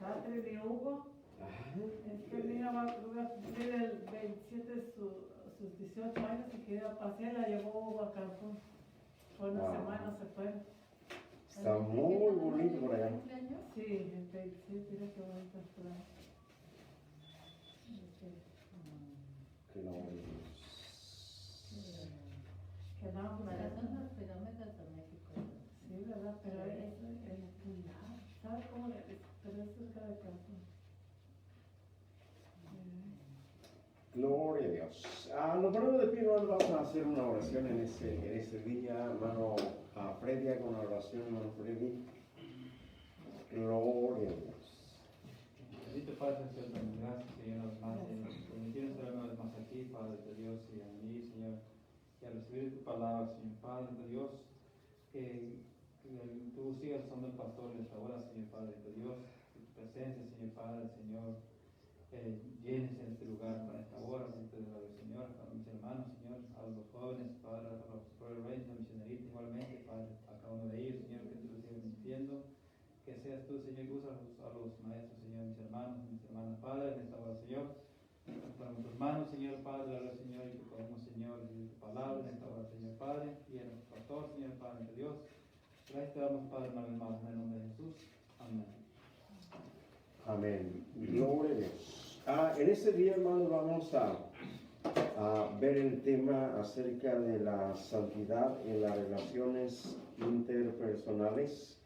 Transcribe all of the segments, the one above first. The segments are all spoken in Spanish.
Catherine y Hugo. Este día va a cumplir el 27 sus 18 años y que iba a pasear, la llevó Hugo a Cancún. Por una semana se fue. Está muy bonito por allá. Sí, el 27, mira qué bonito está. Que no, Que no, Para son los kilómetros de México. sí, ¿verdad? Pero ¿sabes cómo le pero es cerca de Cancún? gloria a Dios. Nos ponemos de pie, hermano, vamos a hacer una oración en ese día, hermano Freddy, con una oración, hermano Freddy. Gloria a Dios. Bendito Padre, Señor, gracias, Señor, una vez más, Señor. Permitirnos estar una vez más aquí, Padre de Dios, y a mí, Señor, y a recibir tu palabra, Señor, Padre de Dios, que tú sigas usando el pastor en esta hora, Señor, Padre de Dios, que tu presencia, Señor, Padre, Señor, llenes en este lugar para esta hora, Señor, a mis hermanos, Señor, a los jóvenes, Padre, a los Prayer Rangers, a misioneritos igualmente, Padre, a cada uno de ellos, Señor, que tú los sigas bendiciendo. Que seas tú, Señor, usa a los maestros, Señor, mis hermanos, mis hermanas, Padre, en esta hora, Señor. Para tus manos, Señor, Padre, ahora, Señor, y que podamos, Señor, recibir tu palabra en esta hora, Señor, Padre, y a nuestro pastor, Señor, Padre, de Dios. Gracias te damos, Padre, una vez más, en el nombre de Jesús. Amén. Amén. Gloria a Dios. En este día, hermanos, vamos a ver el tema acerca de la santidad en las relaciones interpersonales.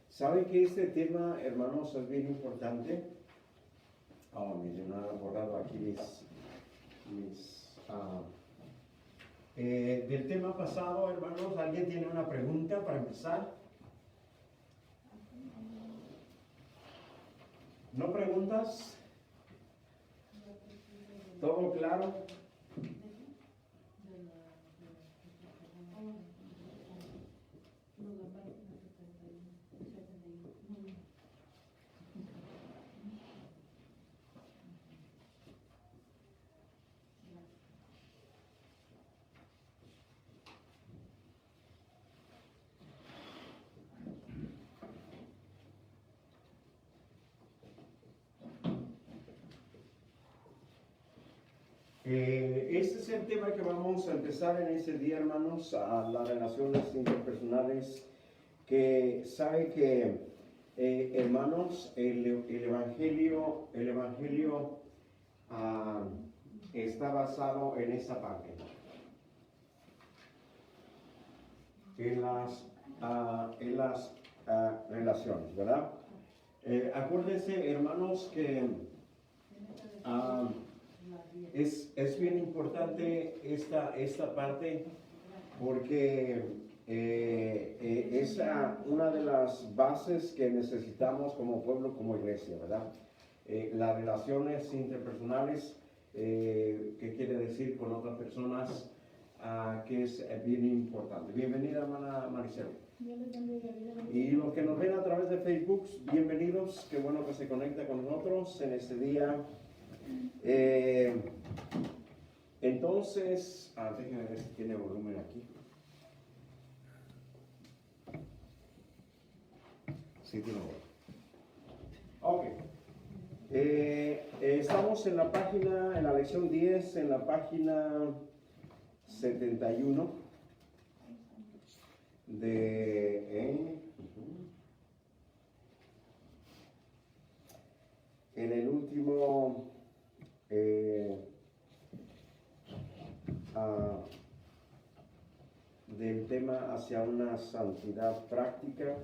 ¿Saben que este tema, hermanos, es bien importante? Miren, han borrado aquí del tema pasado, hermanos, ¿alguien tiene una pregunta para empezar? ¿No preguntas? ¿Todo claro? Este es el tema que vamos a empezar en ese día, hermanos, a las relaciones interpersonales, que sabe que, hermanos, el evangelio está basado en esa parte, en las relaciones, ¿verdad? Acuérdense, hermanos, que es bien importante esta parte, porque es una de las bases que necesitamos como pueblo, como iglesia, ¿verdad? Las relaciones interpersonales, que quiere decir con otras personas, que es bien importante. Bienvenida, hermana Maricela. Y los que nos ven a través de Facebook, bienvenidos, qué bueno que se conecta con nosotros en este día. Entonces, déjenme ver si tiene volumen aquí. Sí, tiene volumen. Ok. Estamos en la página, en la lección 10, en la página 71 en el último del tema hacia una santidad práctica.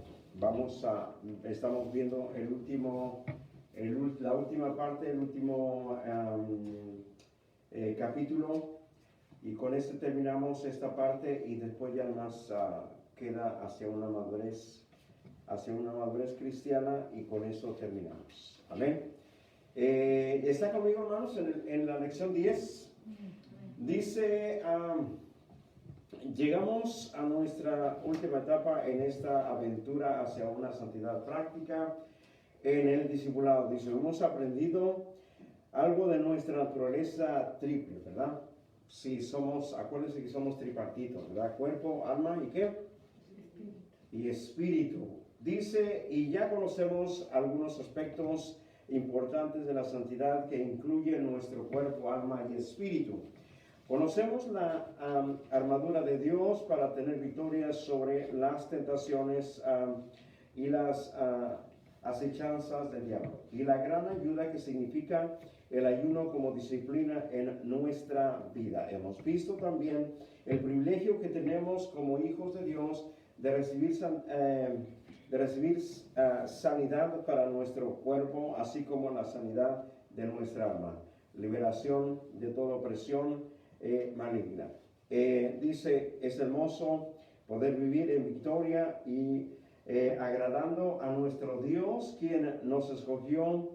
Estamos viendo la última parte, el último capítulo, y con este terminamos esta parte, y después ya más queda hacia una madurez cristiana, y con eso terminamos. Amén. ¿Está conmigo, hermanos, en la lección 10? Dice, llegamos a nuestra última etapa en esta aventura hacia una santidad práctica en el discipulado. Dice, hemos aprendido algo de nuestra naturaleza triple, ¿verdad? Sí, acuérdense que somos tripartitos, ¿verdad? Cuerpo, alma y ¿qué? Y espíritu. Dice, y ya conocemos algunos aspectos importantes de la santidad que incluyen nuestro cuerpo, alma y espíritu. Conocemos la armadura de Dios para tener victorias sobre las tentaciones y las acechanzas del diablo. Y la gran ayuda que significa el ayuno como disciplina en nuestra vida. Hemos visto también el privilegio que tenemos como hijos de Dios de recibir sanidad para nuestro cuerpo, así como la sanidad de nuestra alma. Liberación de toda opresión maligna. Dice, es hermoso poder vivir en victoria y agradando a nuestro Dios, quien nos escogió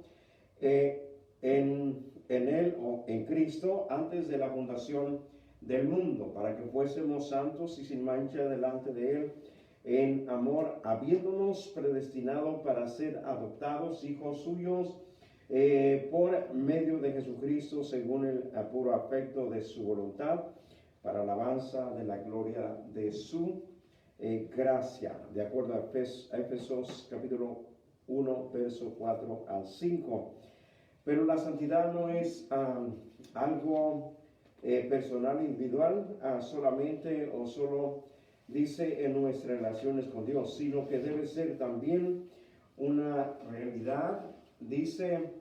en Él o en Cristo antes de la fundación del mundo, para que fuésemos santos y sin mancha delante de Él en amor, habiéndonos predestinado para ser adoptados hijos suyos por medio de Jesucristo, según el puro afecto de su voluntad, para alabanza de la gloria de su gracia, de acuerdo a Efesios capítulo 1, verso 4 al 5. Pero la santidad no es algo personal, individual, solamente o solo dice en nuestras relaciones con Dios, sino que debe ser también una realidad, dice,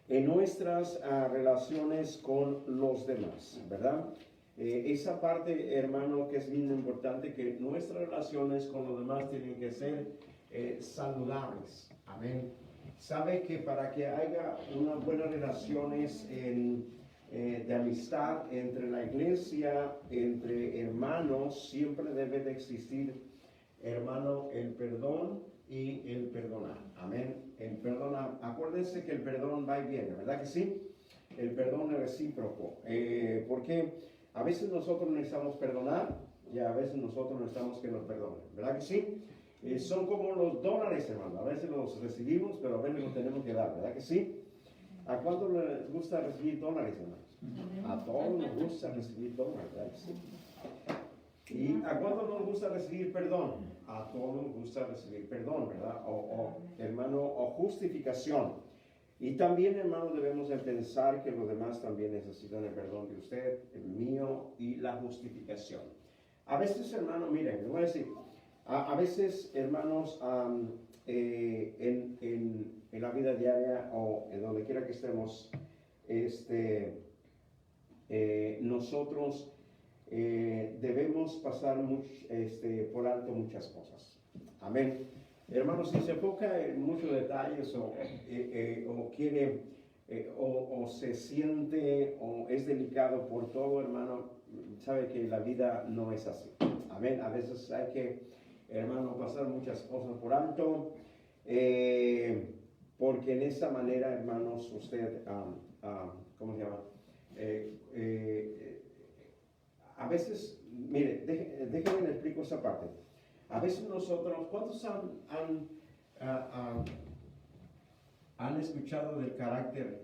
en nuestras relaciones con los demás, ¿verdad? Esa parte, hermano, que es bien importante, que nuestras relaciones con los demás tienen que ser saludables, amén. Sabe que para que haya unas buenas relaciones de amistad entre la iglesia, entre hermanos, siempre debe de existir, hermano, el perdón y el perdonar. Amén. El perdón, acuérdense que el perdón va y viene, ¿verdad que sí? El perdón es recíproco. Porque a veces nosotros necesitamos perdonar y a veces nosotros necesitamos que nos perdonen, ¿verdad que sí? Son como los dólares, hermano. A veces los recibimos, pero a veces los tenemos que dar, ¿verdad que sí? ¿A cuánto les gusta recibir dólares, hermanos? A todos nos gusta recibir dólares, ¿verdad que sí? ¿Y a cuánto nos gusta recibir perdón? A todos nos gusta recibir perdón, ¿verdad? Hermano, o justificación. Y también, hermano, debemos de pensar que los demás también necesitan el perdón de usted, el mío y la justificación. A veces, hermano, miren, les voy a decir, a veces, hermanos, en la vida diaria o en donde quiera que estemos, nosotros debemos pasar por alto muchas cosas. Amén. Hermanos, si se enfoca en muchos detalles o quiere o se siente o es delicado por todo, hermano, sabe que la vida no es así. Amén. A veces hay que, hermano, pasar muchas cosas por alto, porque en esa manera, hermanos, usted, ¿cómo se llama? A veces, mire, déjenme le explico esa parte. A veces nosotros, ¿cuántos han escuchado del carácter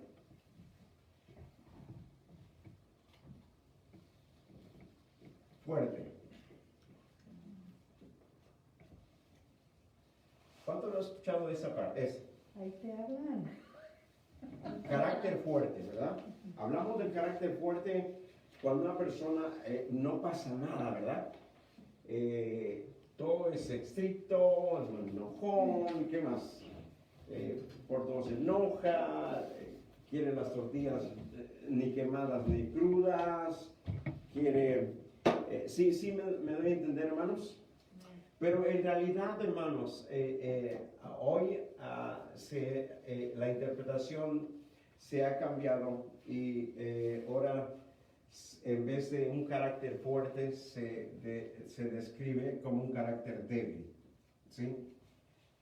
fuerte? ¿Cuántos han escuchado de esa parte? Ahí te hablan. Carácter fuerte, ¿verdad? Hablamos del carácter fuerte cuando una persona no pasa nada, ¿verdad? Todo es estricto, es enojón, ¿qué más? Por todo se enoja, quiere las tortillas ni quemadas ni crudas, quiere... sí, me doy a entender, hermanos. Pero en realidad, hermanos, hoy la interpretación se ha cambiado y ahora en vez de un carácter fuerte se describe como un carácter débil. ¿Sí?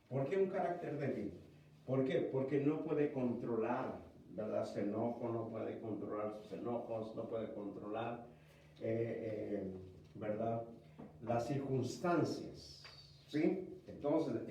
¿Por qué un carácter débil? ¿Por qué? Porque no puede controlar, ¿verdad? Su enojo, no puede controlar sus enojos, no puede controlar, ¿verdad? Las circunstancias. ¿Sí? Entonces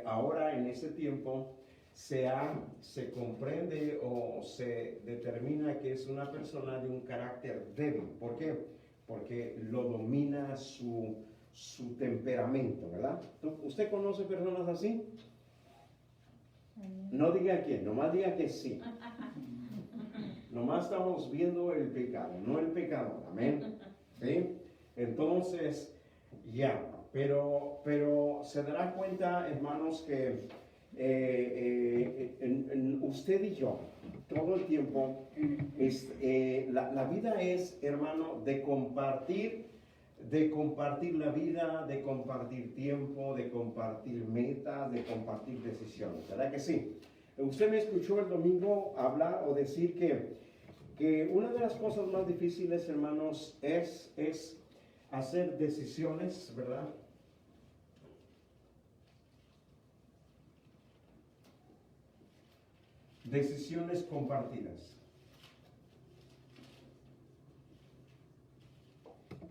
ahora en ese tiempo se comprende o se determina que es una persona de un carácter débil. ¿Por qué? Porque lo domina su su temperamento, ¿verdad? ¿Usted conoce personas así? No diga que, nomás diga que sí. Nomás estamos viendo el pecado, no el pecador, amén. ¿Sí? Entonces, ya, pero se dará cuenta, hermanos, que usted y yo, todo el tiempo, la vida es, hermano, de compartir la vida, de compartir tiempo, de compartir metas, de compartir decisiones, ¿verdad que sí? Usted me escuchó el domingo hablar o decir que una de las cosas más difíciles, hermanos, es hacer decisiones, ¿verdad? Decisiones compartidas.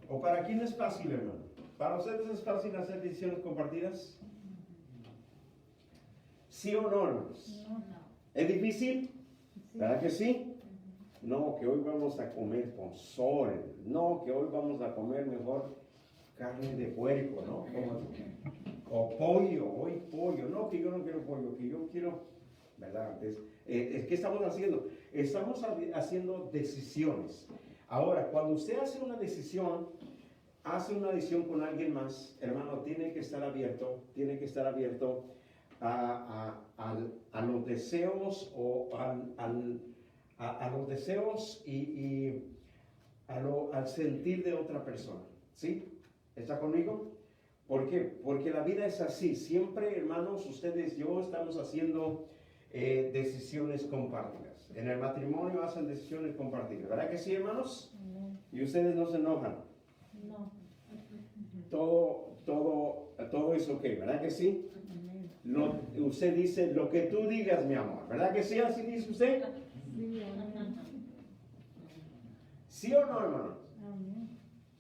¿O para quién es fácil, hermano? ¿Para ustedes es fácil hacer decisiones compartidas? ¿Sí o no, hermanos? No. ¿Es difícil? ¿Verdad que sí? No, que hoy vamos a comer pozole. No, que hoy vamos a comer mejor carne de puerco, ¿no? O pollo, hoy pollo. No, que yo no quiero pollo, que yo quiero, ¿verdad? ¿Qué estamos haciendo? Estamos haciendo decisiones. Ahora, cuando usted hace una decisión con alguien más, hermano, tiene que estar abierto a los deseos o a los deseos y al sentir de otra persona. ¿Sí? ¿Está conmigo? ¿Por qué? Porque la vida es así. Siempre, hermanos, ustedes y yo estamos haciendo decisiones compartidas. En el matrimonio hacen decisiones compartidas. ¿Verdad que sí, hermanos? Y ustedes no se enojan. No. Todo es ok, ¿verdad que sí? Usted dice lo que tú digas, mi amor. ¿Verdad que sí? Así dice usted. Sí, amén. ¿Sí o no, hermano? Amén.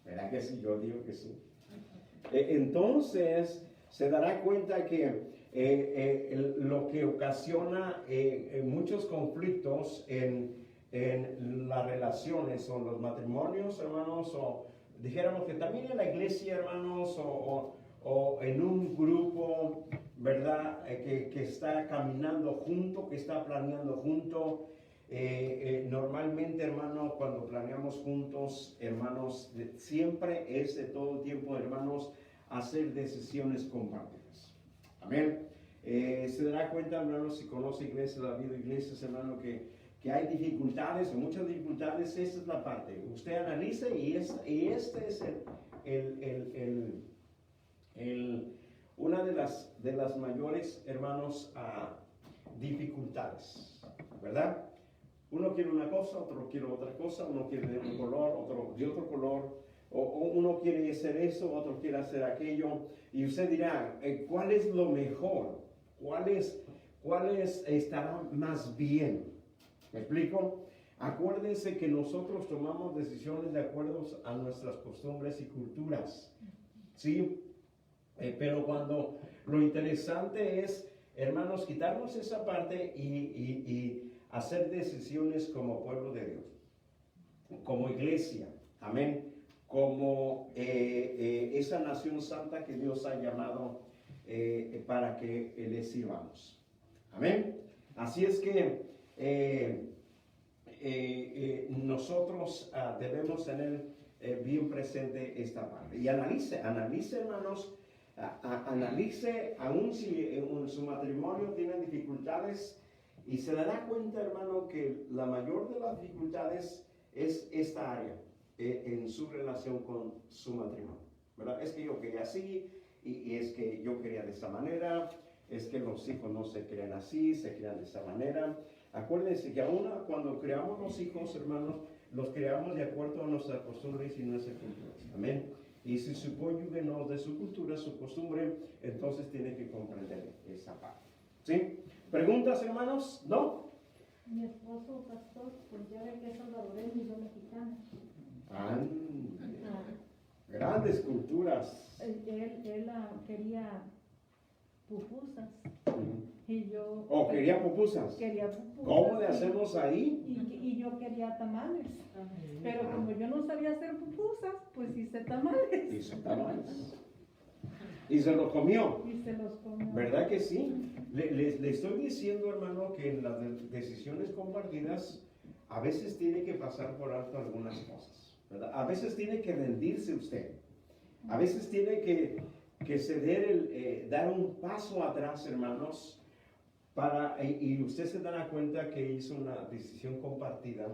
¿Verdad que sí? Yo digo que sí. Entonces, se dará cuenta que lo que ocasiona muchos conflictos en las relaciones o los matrimonios, hermanos, o dijéramos que también en la iglesia, hermanos, o en un grupo, ¿verdad? Que está caminando junto, que está planeando junto. Normalmente, hermano, cuando planeamos juntos, hermanos, siempre es de todo el tiempo, hermanos, hacer decisiones compartidas. Amén. Se dará cuenta, hermanos, si conoce iglesias, ha habido iglesias, hermano, que hay dificultades o muchas dificultades. Esta es la parte. Usted analice y este es una de las mayores, hermanos, dificultades, ¿verdad? Uno quiere una cosa, otro quiere otra cosa, uno quiere de un color, otro de otro color, o uno quiere hacer eso, otro quiere hacer aquello, y usted dirá, ¿cuál es lo mejor? ¿Cuál estará más bien? ¿Me explico? Acuérdense que nosotros tomamos decisiones de acuerdo a nuestras costumbres y culturas, ¿sí? Pero cuando lo interesante es, hermanos, quitarnos esa parte y hacer decisiones como pueblo de Dios, como iglesia, amén, como esa nación santa que Dios ha llamado para que le sirvamos, amén. Así es que nosotros debemos tener bien presente esta parte y analice, hermanos, analice aún si en su matrimonio tienen dificultades. Y se le da cuenta, hermano, que la mayor de las dificultades es esta área en su relación con su matrimonio, ¿verdad? Es que yo quería así y es que yo quería de esta manera, es que los hijos no se crean así, se crean de esta manera. Acuérdense que aún cuando creamos los hijos, hermanos, los creamos de acuerdo a nuestras costumbres y nuestras culturas, amén. Y si su cónyuge no es de su cultura, su costumbre, entonces tiene que comprender esa parte, ¿sí? ¿Preguntas, hermanos? ¿No? Mi esposo, pastor, pues ya ve que es salvadoreño y yo mexicana. Grandes culturas. Él quería pupusas y yo... ¿Quería pupusas? Quería pupusas. ¿Cómo le hacemos ahí? Y yo quería tamales. Pero como yo no sabía hacer pupusas, pues hice tamales. Hizo tamales. Y se lo comió. Y se los comió. ¿Verdad que sí? Le estoy diciendo, hermano, que en las decisiones compartidas a veces tiene que pasar por alto algunas cosas, ¿verdad? A veces tiene que rendirse usted. A veces tiene que ceder, dar un paso atrás, hermanos, y usted se dará cuenta que hizo una decisión compartida,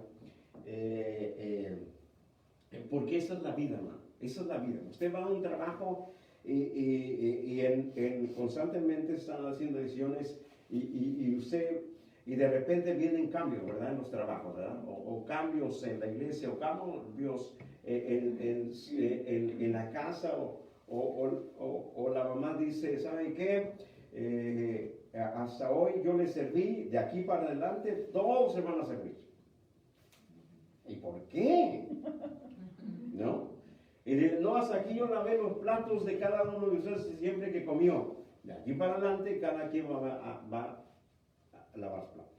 porque esa es la vida, hermano. Esa es la vida. Usted va a un trabajo y constantemente están haciendo decisiones y de repente vienen cambios, ¿verdad? En los trabajos, ¿verdad? O cambios en la iglesia, o cambios en la casa, o la mamá dice, ¿saben qué? Hasta hoy yo les serví, de aquí para adelante todos se van a servir. ¿Y por qué? ¿No? Y no, hasta aquí yo lavé los platos de cada uno de ustedes siempre que comió. De aquí para adelante cada quien va a lavar los platos.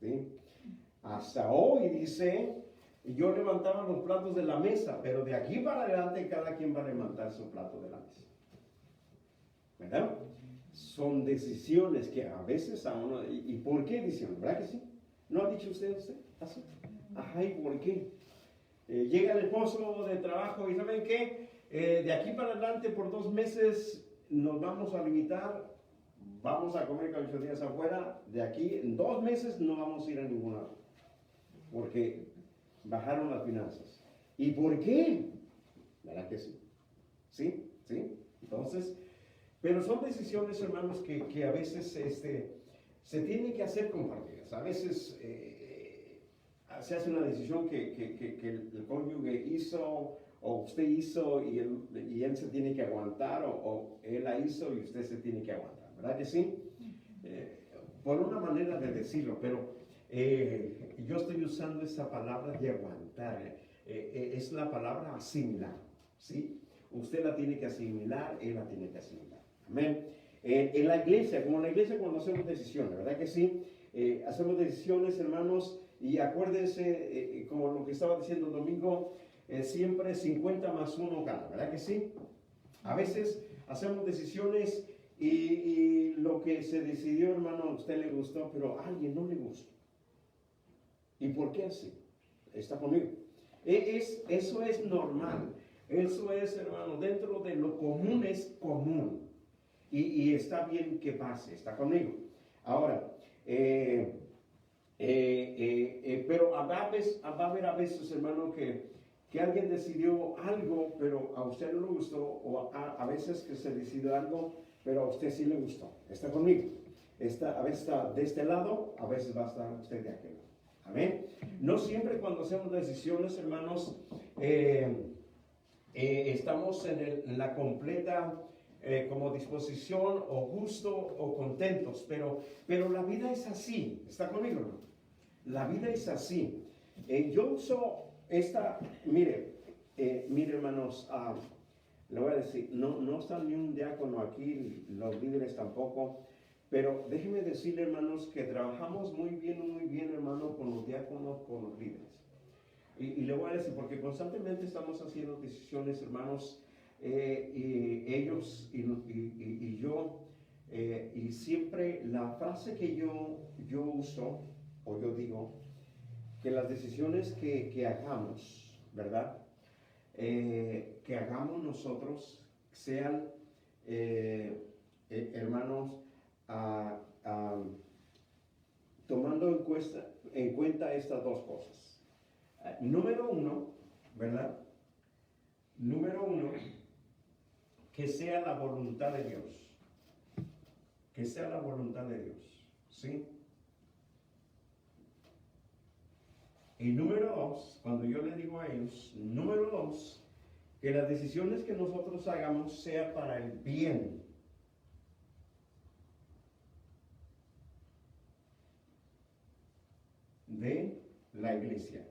¿Sí? Hasta hoy dice, yo levantaba los platos de la mesa, pero de aquí para adelante cada quien va a levantar su plato de la mesa. ¿Verdad? Son decisiones que a veces a uno, ¿y por qué decisión? ¿Verdad que sí? ¿No ha dicho usted? ¿Así? Ajá, ¿y por qué? Llega el esposo de trabajo y ¿saben qué? De aquí para adelante por 2 meses nos vamos a limitar, vamos a comer 8 días afuera, de aquí en 2 meses no vamos a ir a ningún lado, porque bajaron las finanzas. ¿Y por qué? ¿Verdad que sí? ¿Sí? ¿Sí? Entonces, pero son decisiones, hermanos, que a veces se tienen que hacer compartidas. A veces se hace una decisión que el cónyuge hizo o usted hizo y él se tiene que aguantar o él la hizo y usted se tiene que aguantar, ¿verdad que sí? Por una manera de decirlo, pero yo estoy usando esa palabra de aguantar, es la palabra asimilar, ¿sí? Usted la tiene que asimilar, él la tiene que asimilar, amén. En la iglesia, como en la iglesia cuando hacemos decisiones, ¿verdad que sí? Hacemos decisiones, hermanos, y acuérdense, como lo que estaba diciendo el domingo, siempre 50 más 1 gana, ¿verdad que sí? A veces hacemos decisiones y lo que se decidió, hermano, a usted le gustó, pero a alguien no le gustó. ¿Y por qué así? Está conmigo. Eso es normal. Eso es, hermano, dentro de lo común es común. Y está bien que pase, está conmigo. Ahora, pero va a haber a veces, hermano, que alguien decidió algo, pero a usted no le gustó, o a veces que se decidió algo, pero a usted sí le gustó. Está conmigo. A veces está de este lado, a veces va a estar usted de aquel lado. Amén. No siempre cuando hacemos decisiones, hermanos, estamos en la completa como disposición o gusto o contentos, pero la vida es así. ¿Está conmigo, hermano? La vida es así. Yo uso mire hermanos, le voy a decir, no está ni un diácono aquí, los líderes tampoco, pero déjenme decirle, hermanos, que trabajamos muy bien, hermano, con los diáconos, con los líderes. Y le voy a decir, porque constantemente estamos haciendo decisiones, hermanos, y ellos y yo, y siempre la frase que yo uso, o yo digo, que las decisiones que hagamos, ¿verdad? Que hagamos nosotros sean, hermanos, tomando en cuenta estas 2 cosas. Número 1, ¿verdad? Número 1, que sea la voluntad de Dios. Que sea la voluntad de Dios, ¿sí? Y número 2, cuando yo le digo a ellos, número 2, que las decisiones que nosotros hagamos sea para el bien de la iglesia.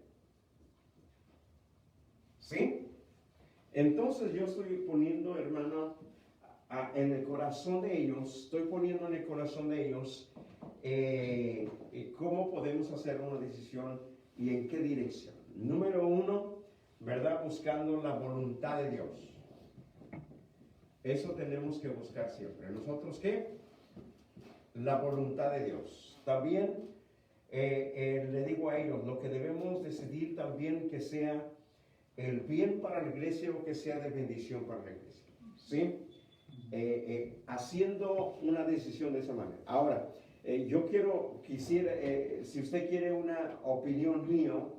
¿Sí? Entonces yo estoy poniendo, hermano, en el corazón de ellos, cómo podemos hacer una decisión y en qué dirección. Número 1, ¿verdad? Buscando la voluntad de Dios. Eso tenemos que buscar siempre. ¿Nosotros qué? La voluntad de Dios. También le digo a ellos, lo que debemos decidir también que sea el bien para la iglesia o que sea de bendición para la iglesia. ¿Sí? Haciendo una decisión de esa manera. Ahora, quisiera, si usted quiere una opinión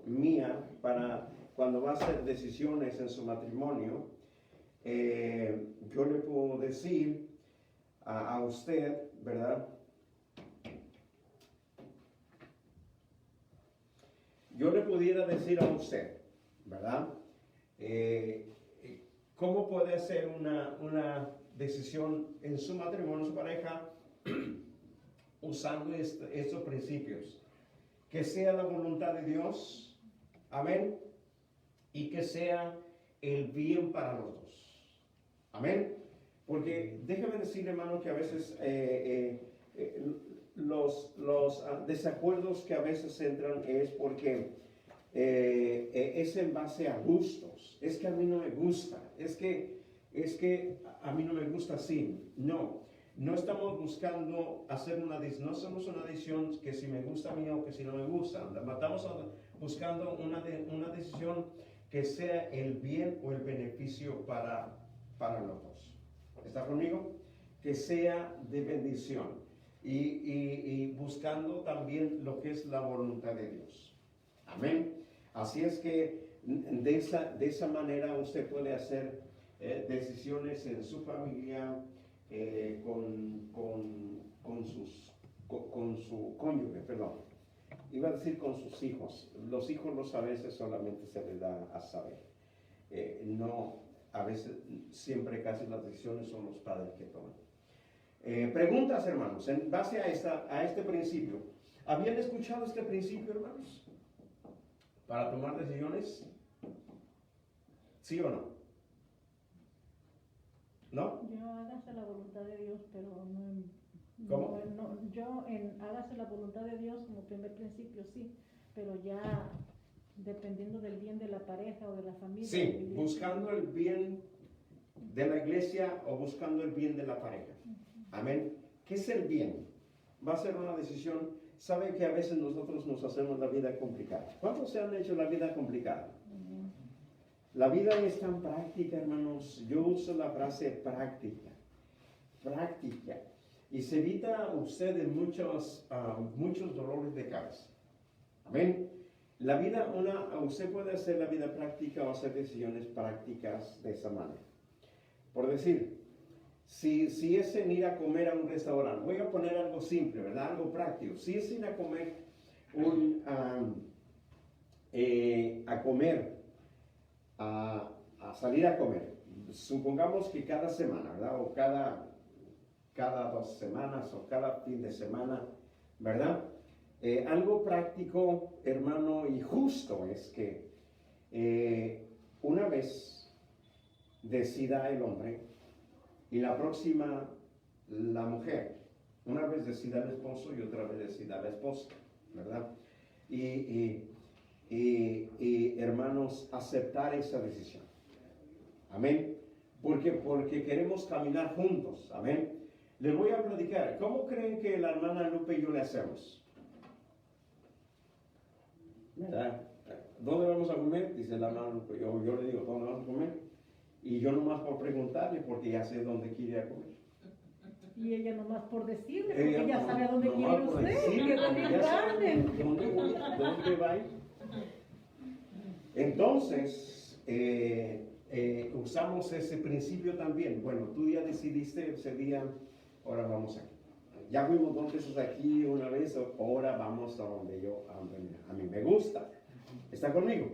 mía para cuando va a hacer decisiones en su matrimonio, yo le puedo decir a usted, ¿verdad? Yo le pudiera decir a usted, ¿verdad? ¿Cómo puede hacer una decisión en su matrimonio, en su pareja, usando estos principios? Que sea la voluntad de Dios, amén, y que sea el bien para los dos, amén. Porque déjame decir, hermano, que a veces los desacuerdos que a veces entran es porque es en base a gustos. Es que a mí no me gusta, es que a mí no me gusta así. No estamos buscando hacer no hacemos una decisión que si me gusta a mí o que si no me gusta. Estamos buscando una decisión que sea el bien o el beneficio para los dos. ¿Está conmigo? Que sea de bendición. Y buscando también lo que es la voluntad de Dios. Amén. Así es que de esa manera usted puede hacer decisiones en su familia, con su cónyuge, perdón. Iba a decir con sus hijos. Los hijos a veces solamente se les da a saber. A veces, siempre casi las decisiones son los padres que toman. Preguntas, hermanos, en base a este principio. ¿Habían escuchado este principio, hermanos? Para tomar decisiones. ¿Sí o no? ¿No? Yo hágase la voluntad de Dios, pero no. ¿Cómo? Yo en hágase la voluntad de Dios como primer principio, sí, pero ya dependiendo del bien de la pareja o de la familia. Sí, buscando el bien de la iglesia o buscando el bien de la pareja. Amén. ¿Qué es el bien? Va a ser una decisión. Sabe que a veces nosotros nos hacemos la vida complicada. ¿Cuántos se han hecho la vida complicada? La vida es tan práctica, hermanos. Yo uso la frase práctica. Práctica. Y se evita usted de muchos dolores de cabeza. Amén. La vida, usted puede hacer la vida práctica o hacer decisiones prácticas de esa manera. Por decir, si es en ir a comer a un restaurante, voy a poner algo simple, ¿verdad? Algo práctico. Si es ir a comer, a salir a comer, supongamos que cada semana, ¿verdad? O cada 2 semanas o cada fin de semana, ¿verdad? Algo práctico, hermano, y justo es que una vez decida el hombre y la próxima la mujer, una vez decida el esposo y otra vez decida la esposa, ¿verdad? Y hermanos, aceptar esa decisión. Amén. Porque queremos caminar juntos. Amén. Les voy a platicar. ¿Cómo creen que la hermana Lupe y yo le hacemos? ¿Verdad? ¿Dónde vamos a comer? Dice la hermana Lupe. Yo le digo, ¿dónde vamos a comer? Y yo nomás por preguntarle, porque ya sé dónde quiere ir a comer. Y ella nomás por decirle, porque ella sabe a dónde quiere ir usted. Decirle, ya sabe dónde va a ir. Entonces, usamos ese principio también. Bueno, tú ya decidiste ese día, ahora vamos aquí. Ya fuimos 2 veces aquí una vez, ahora vamos a donde a mí me gusta. ¿Está conmigo?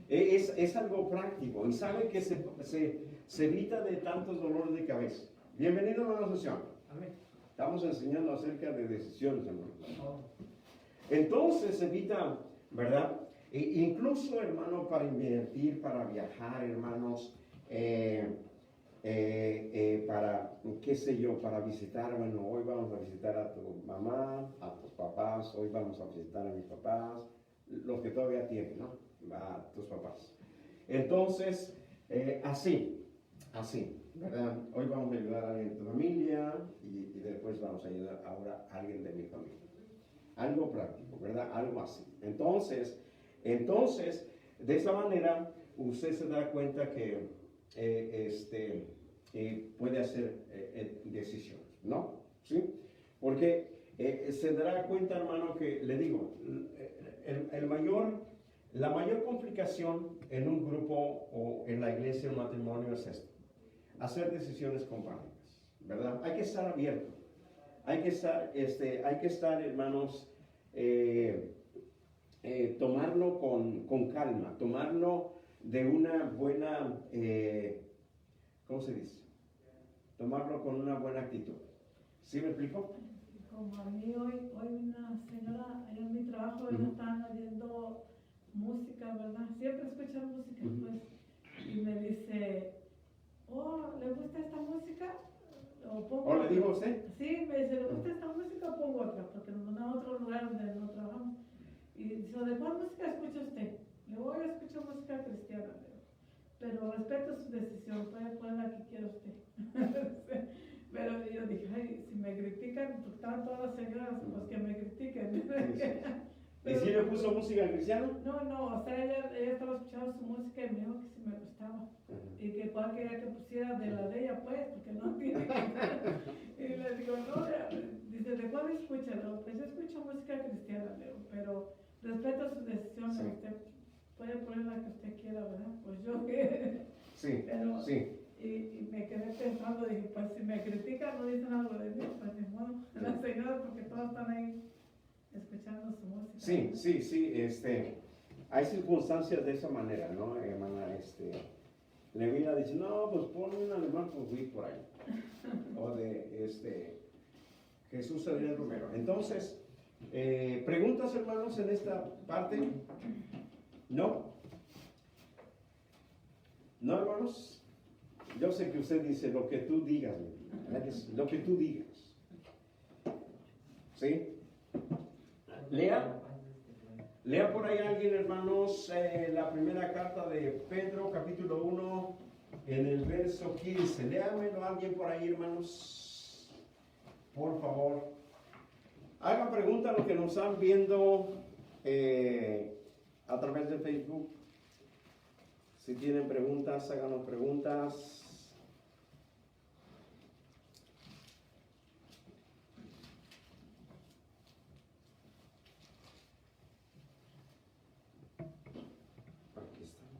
Es algo práctico y sabe que se evita de tantos dolores de cabeza. Bienvenido a la sesión. Estamos enseñando acerca de decisiones, hermano. Entonces evita, ¿verdad? Incluso, hermano, para invertir, para viajar, hermanos, para, qué sé yo, para visitar, bueno, hoy vamos a visitar a tu mamá, a tus papás, hoy vamos a visitar a mis papás, los que todavía tienen, ¿no? A tus papás. Entonces, así, así, ¿verdad? Hoy vamos a ayudar a alguien de tu familia y después vamos a ayudar ahora a alguien de mi familia. Algo práctico, ¿verdad? Algo así. Entonces, de esa manera, usted se da cuenta que puede hacer decisiones, ¿no? ¿Sí? Porque se dará cuenta, hermano, que le digo, la mayor complicación en un grupo o en la iglesia, en un matrimonio es esto: hacer decisiones comparables, ¿verdad? Hay que estar abierto, hay que estar, hermanos, tomarlo con calma, tomarlo de una buena, ¿cómo se dice? Tomarlo con una buena actitud. ¿Sí me explico? Como a mí hoy una señora en mi trabajo, ellos están oyendo música, ¿verdad? Siempre escuchan música, pues. Y me dice, oh, ¿le gusta esta música? ¿O le digo a usted? Sí, me dice, ¿le gusta esta música? Pongo otra, porque nos mandan a otro lugar donde no trabajamos. Y dice, ¿de cuál música escucha usted? Le digo, yo escucho música cristiana, le digo. Pero respeto su decisión, puede poner la que quiera usted. Pero yo dije, ay, si me critican, pues estaban todas las señoras, pues que me critiquen. ¿Y si le puso música cristiana? No, o sea, ella estaba escuchando su música y me dijo que si me gustaba. Y que cuál quería que pusiera de la de ella, pues, porque no tiene que... Y le digo, no, dice, ¿de cuál escucha? No, pues yo escucho música cristiana, Leo, pero respeto su decisión, Sí. usted puede poner la que usted quiera, ¿verdad? Pues yo que... Sí, pero, sí. Y me quedé pensando, dije, pues si me critican, no dicen algo de mí, pues ni modo, las señoras, porque todas están ahí escuchando su música. Sí, hay circunstancias de esa manera, ¿no, hermana? Levina dice, no, pues pon un alemán por ahí. O de Jesús Adrián Romero. Entonces, ¿preguntas, hermanos, en esta parte? ¿No? ¿No, hermanos? Yo sé que usted dice lo que tú digas, ¿verdad? Lo que tú digas. ¿Sí? Lea por ahí alguien, hermanos, la primera carta de Pedro, capítulo 1, en el verso 15. Léamelo alguien por ahí, hermanos. Por favor. Hagan pregunta a los que nos están viendo a través de Facebook. Si tienen preguntas, háganos preguntas. Aquí estamos.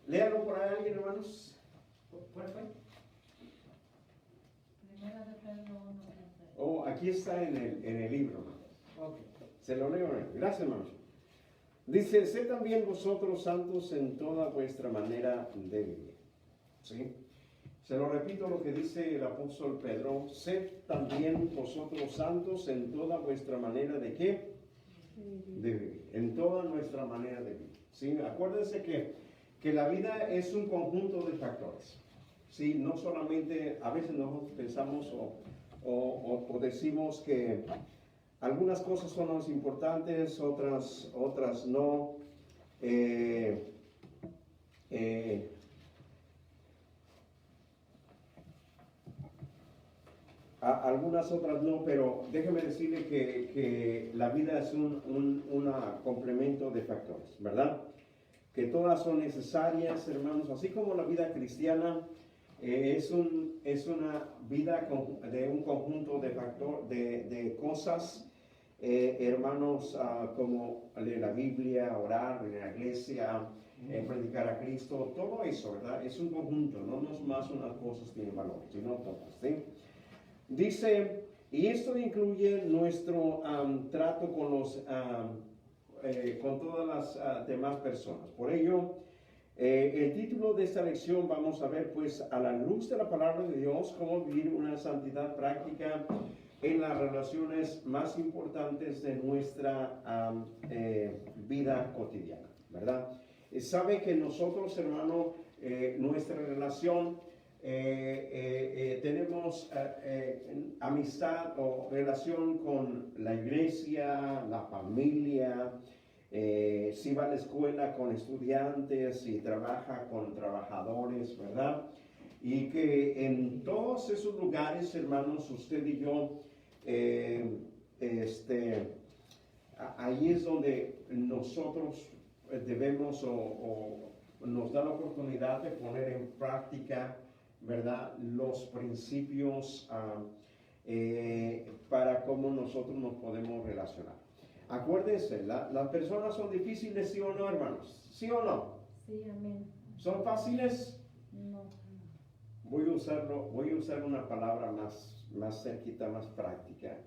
Léalo por ahí alguien, hermanos. ¿Cuál fue? Primera de Pedro 1. Oh, aquí está en el libro. Ok. Se lo leo. Gracias, hermanos. Dice, sé también vosotros santos en toda vuestra manera de vivir. ¿Sí? Se lo repito lo que dice el apóstol Pedro. Sed también vosotros santos en toda vuestra manera de ¿qué? De vivir. En toda nuestra manera de vivir. ¿Sí? Acuérdense que la vida es un conjunto de factores. ¿Sí? No solamente, a veces nosotros pensamos o decimos que algunas cosas son más importantes, otras no. Algunas otras no, pero déjeme decirle que la vida es un complemento de factores, ¿verdad? Que todas son necesarias, hermanos, así como la vida cristiana es una vida de un conjunto de cosas, hermanos, como leer la Biblia, orar en la iglesia, predicar a Cristo, todo eso, ¿verdad? Es un conjunto, no más unas cosas tienen valor, sino todas, ¿sí? Dice Y esto incluye nuestro trato con con todas las demás personas. Por ello, el título de esta lección vamos a ver, pues, a la luz de la palabra de Dios, cómo vivir una santidad práctica en las relaciones más importantes de nuestra vida cotidiana, ¿verdad? Sabe que nosotros, hermano, nuestra relación, tenemos amistad o relación con la iglesia, la familia, si va a la escuela con estudiantes, si trabaja con trabajadores, ¿verdad? Y que en todos esos lugares, hermanos, usted y yo, ahí es donde nosotros debemos o nos da la oportunidad de poner en práctica, ¿verdad?, los principios para cómo nosotros nos podemos relacionar. Acuérdense, las personas son difíciles, ¿sí o no, hermanos? ¿Sí o no? Sí, amén. ¿Son fáciles? No. Voy a usar una palabra más cerquita, más práctica.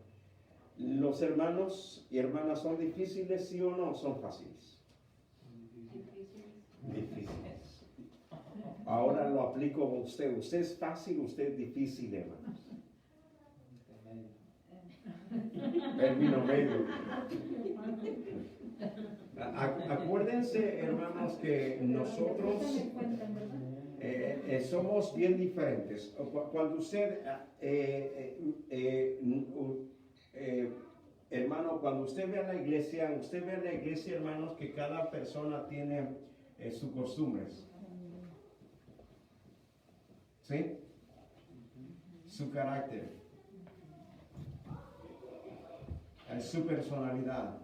¿Los hermanos y hermanas son difíciles, sí o no? ¿Son fáciles? Difíciles. Ahora lo aplico a usted. Usted es fácil, usted es difícil, hermanos. Término medio. Acuérdense, hermanos, que nosotros somos bien diferentes. Cuando usted, hermano, cuando usted ve a la iglesia, hermanos, que cada persona tiene sus costumbres. ¿Sí? Su carácter, su personalidad,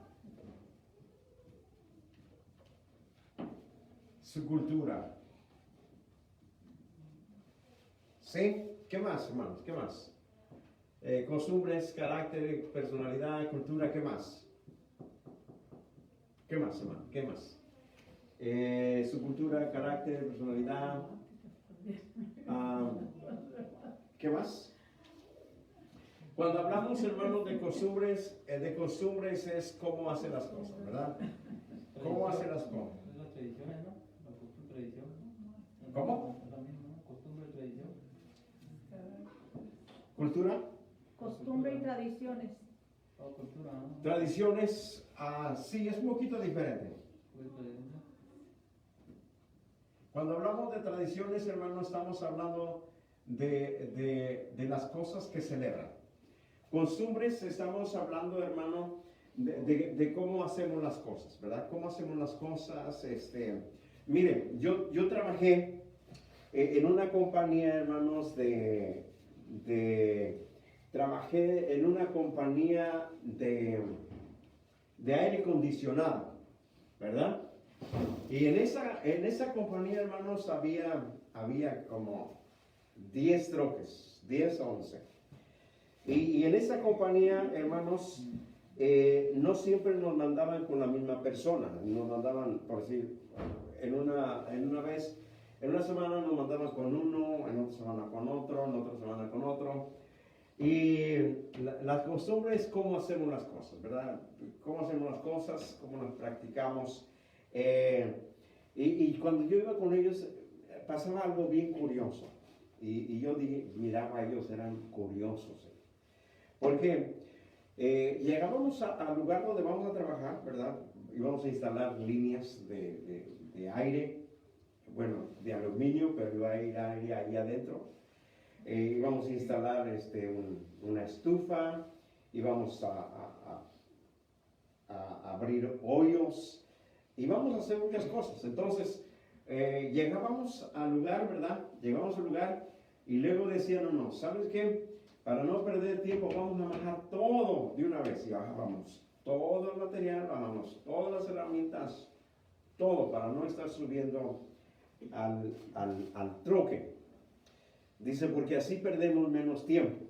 su cultura. ¿Sí? ¿Qué más, hermanos? ¿Qué más? Costumbres, carácter, personalidad, cultura, ¿qué más? ¿Qué más, hermano? ¿Qué más? Su cultura, carácter, personalidad. ¿Qué más? Cuando hablamos, hermanos, de costumbres es cómo hace las cosas, ¿verdad? ¿Cómo hace las cosas? Es la tradición, ¿no? La costumbre, tradición, ¿no? ¿Cómo? Es la misma, ¿no? Costumbre, tradición. ¿Cultura? Costumbre y tradiciones. O cultura, ¿no? Tradiciones, sí, es un poquito diferente. Cuando hablamos de tradiciones, hermanos, estamos hablando de las cosas que celebran. Costumbres, estamos hablando, hermano, de cómo hacemos las cosas, ¿verdad? Cómo hacemos las cosas. Miren, yo trabajé en una compañía, hermanos, trabajé en una compañía de aire acondicionado, ¿verdad? Y en esa compañía, hermanos, había como 10 troques, 10 o 11. Y en esa compañía, hermanos, no siempre nos mandaban con la misma persona. Nos mandaban, por decir, en una semana nos mandaban con uno, en otra semana con otro, en otra semana con otro. Y la costumbre es cómo hacemos las cosas, ¿verdad? Cómo hacemos las cosas, cómo las practicamos. Y cuando yo iba con ellos, pasaba algo bien curioso. Y yo miraba a ellos, eran curiosos. Porque llegábamos al lugar donde vamos a trabajar, ¿verdad? Íbamos a instalar líneas de aire, bueno, de aluminio, pero iba a ir aire ahí adentro. Íbamos a instalar una estufa, íbamos a abrir hoyos, íbamos a hacer muchas cosas. Entonces, llegábamos al lugar, ¿verdad? Llegamos al lugar y luego decían, no, ¿sabes qué? Para no perder tiempo, vamos a bajar todo de una vez. Y bajábamos todo el material, bajamos todas las herramientas, todo, para no estar subiendo al troque. Dice, porque así perdemos menos tiempo.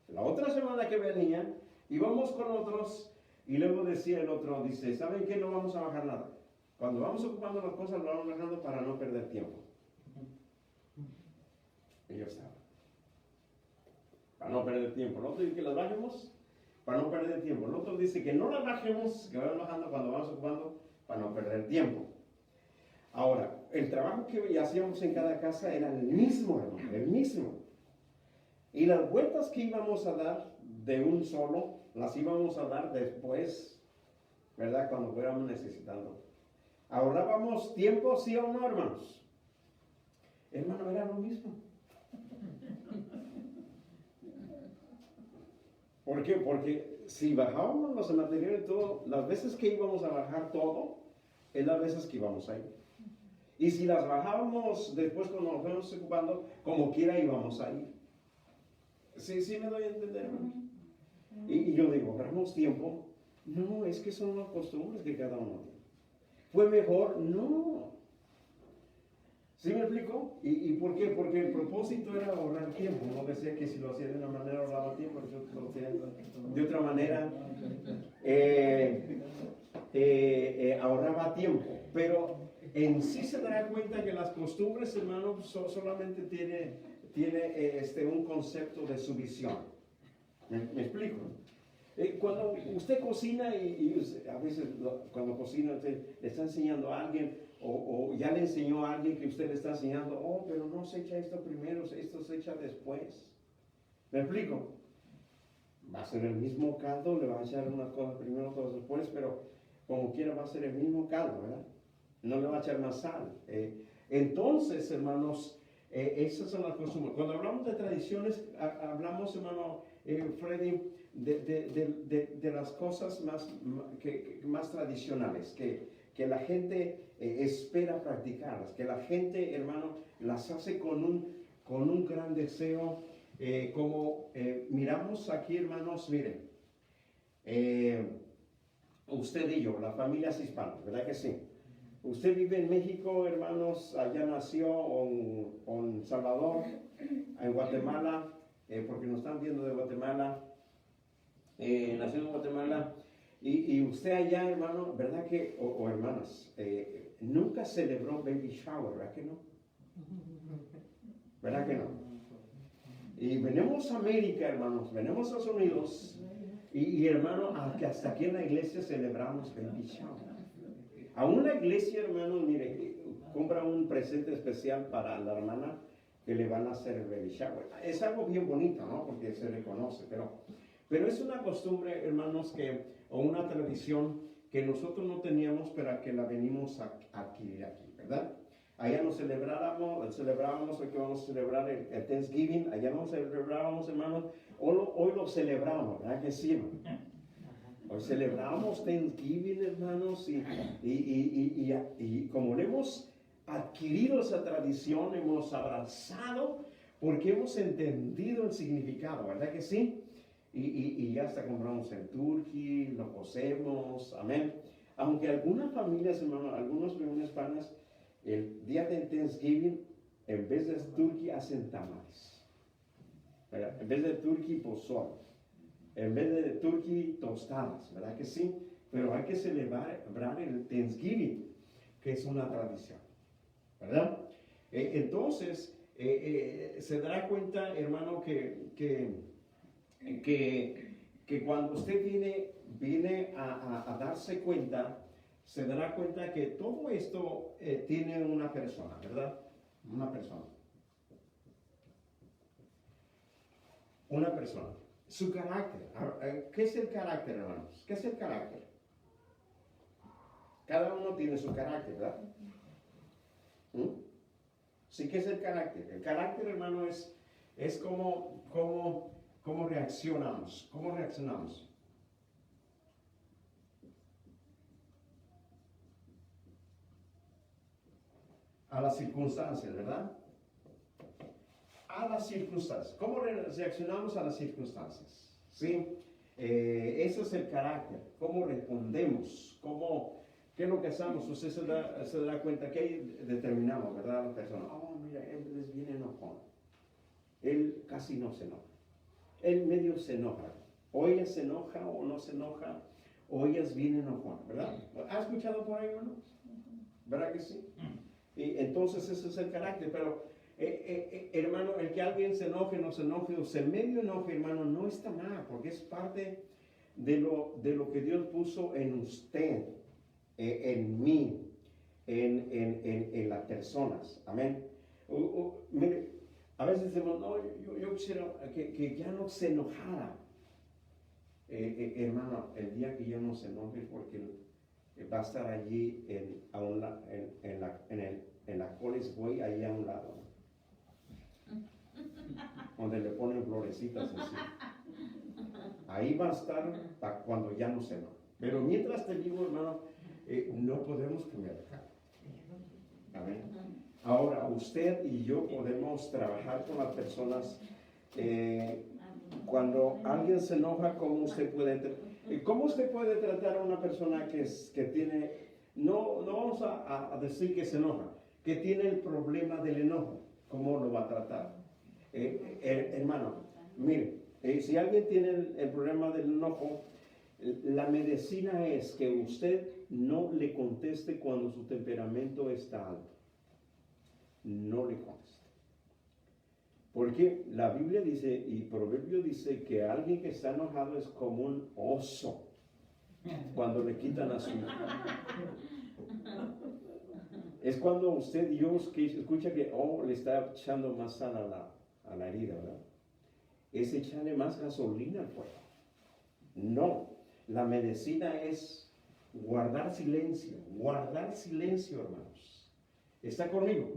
La otra semana que venía, íbamos con otros, y luego decía el otro, dice, ¿saben qué? No vamos a bajar nada. Cuando vamos ocupando las cosas, lo vamos bajando para no perder tiempo. Y yo estaba. para no perder tiempo. El otro dice que las bajemos para no perder tiempo. El otro dice que no las bajemos, que vamos bajando cuando vamos ocupando para no perder tiempo. Ahora, el trabajo que hacíamos en cada casa era el mismo, hermano, el mismo. Y las vueltas que íbamos a dar de un solo, las íbamos a dar después, ¿verdad? Cuando fuéramos necesitando. ¿Ahorrábamos tiempo, sí o no, hermanos? Hermano, era lo mismo. ¿Por qué? Porque si bajábamos los materiales y todo, las veces que íbamos a bajar todo, es las veces que íbamos a ir. Y si las bajábamos después cuando nos fuimos ocupando, como quiera íbamos a ir. ¿Sí me doy a entender, hermanos? Y yo digo, ¿ahorramos tiempo? No, es que son las costumbres que cada uno tiene. ¿Fue mejor? No. ¿Sí me explico? ¿Y por qué? Porque el propósito era ahorrar tiempo. No decía que si lo hacía de una manera ahorraba tiempo, yo lo hacía de otra manera ahorraba tiempo. Pero en sí se dará cuenta que las costumbres, hermanos, solamente tiene un concepto de su visión. ¿Me explico? Cuando usted cocina y a veces cuando cocina usted le está enseñando a alguien o ya le enseñó a alguien que usted le está enseñando, oh, pero no se echa esto primero, esto se echa después. ¿Me explico? Va a ser el mismo caldo, le va a echar unas cosas primero, otras después, pero como quiera va a ser el mismo caldo, ¿verdad? No le va a echar más sal. Entonces, hermanos, esas son las costumbres. Cuando hablamos de tradiciones, hablamos, hermano Freddy, de las cosas más tradicionales, que la gente espera practicarlas, que la gente, hermano, las hace con un gran deseo, como miramos aquí, hermanos, miren, usted y yo, las familias hispanas, ¿verdad que sí? Usted vive en México, hermanos, allá nació en Salvador, en Guatemala, porque nos están viendo de Guatemala, nació en Guatemala, y usted allá, hermano, ¿verdad que, o hermanas, nunca celebró baby shower, ¿verdad que no? ¿Verdad que no? Y venimos a América, hermanos, venimos a Estados Unidos, y hermano, hasta aquí en la iglesia celebramos baby shower. A una iglesia, hermanos, mire, compra un presente especial para la hermana que le van a hacer el baby shower. Es algo bien bonito, ¿no? Porque se reconoce, pero es una costumbre, hermanos, o una tradición que nosotros no teníamos, pero que la venimos a adquirir aquí, ¿verdad? Allá nos celebrábamos, hoy que vamos a celebrar el Thanksgiving, allá nos celebrábamos, hermanos, hoy lo celebramos, ¿verdad que sí, hermano? Hoy celebramos Thanksgiving, hermanos, y como le hemos adquirido esa tradición, hemos abrazado, porque hemos entendido el significado, ¿verdad que sí? Y ya hasta compramos el turkey, lo cocemos, amén. Aunque algunas familias, hermanos, algunas familias hispanas, el día de Thanksgiving, en vez de turkey, hacen tamales. ¿Verdad? En vez de turkey, pozole. En vez de turkey, tostadas, ¿verdad que sí? Pero hay que celebrar el Thanksgiving, que es una tradición, ¿verdad? Entonces, se dará cuenta, hermano, que cuando usted viene a darse cuenta, se dará cuenta que todo esto tiene una persona, ¿verdad? Una persona. Una persona. Su carácter. ¿Qué es el carácter, hermanos? ¿Qué es el carácter? Cada uno tiene su carácter, ¿verdad? Sí, ¿qué es el carácter? El carácter, hermano, es cómo reaccionamos. ¿Cómo reaccionamos? A las circunstancias, ¿verdad? A las circunstancias. ¿Cómo reaccionamos a las circunstancias? ¿Sí? Eso es el carácter. ¿Cómo respondemos? ¿Qué es lo que hacemos? Usted se da cuenta que ahí determinamos, ¿verdad? La persona, oh, mira, él es bien enojón. Él casi no se enoja. Él medio se enoja. O ella se enoja o no se enoja, o ella es bien enojón, ¿verdad? ¿Ha escuchado por ahí, hermano? ¿Verdad que sí? Y entonces ese es el carácter, pero Hermano, el que alguien se enoje, no se enoje, o se medio enoje, hermano, no está mal, porque es parte de lo que Dios puso en usted, en mí, en las personas. Amén. Mire, a veces decimos, no, yo quisiera que ya no se enojara. Hermano, el día que ya no se enoje, porque va a estar allí en la College Way, ahí a un lado, donde le ponen florecitas así. Ahí va a estar para cuando ya no se enoje. Pero mientras te digo, hermano, no podemos cambiar de cara. Amén. Ahora, usted y yo podemos trabajar con las personas. Cuando alguien se enoja, ¿cómo usted puede tratar a una persona que tiene, no vamos a decir que se enoja, que tiene el problema del enojo? ¿Cómo lo va a tratar? Hermano, mire, si alguien tiene el problema del enojo, la medicina es que usted no le conteste cuando su temperamento está alto. No le conteste. Porque la Biblia dice, y Proverbio dice, que alguien que está enojado es como un oso cuando le quitan a su hijo. Es cuando usted, Dios, que escucha que le está echando más sal a la herida, ¿verdad? Es echarle más gasolina al fuego. No, la medicina es guardar silencio, hermanos. ¿Está conmigo?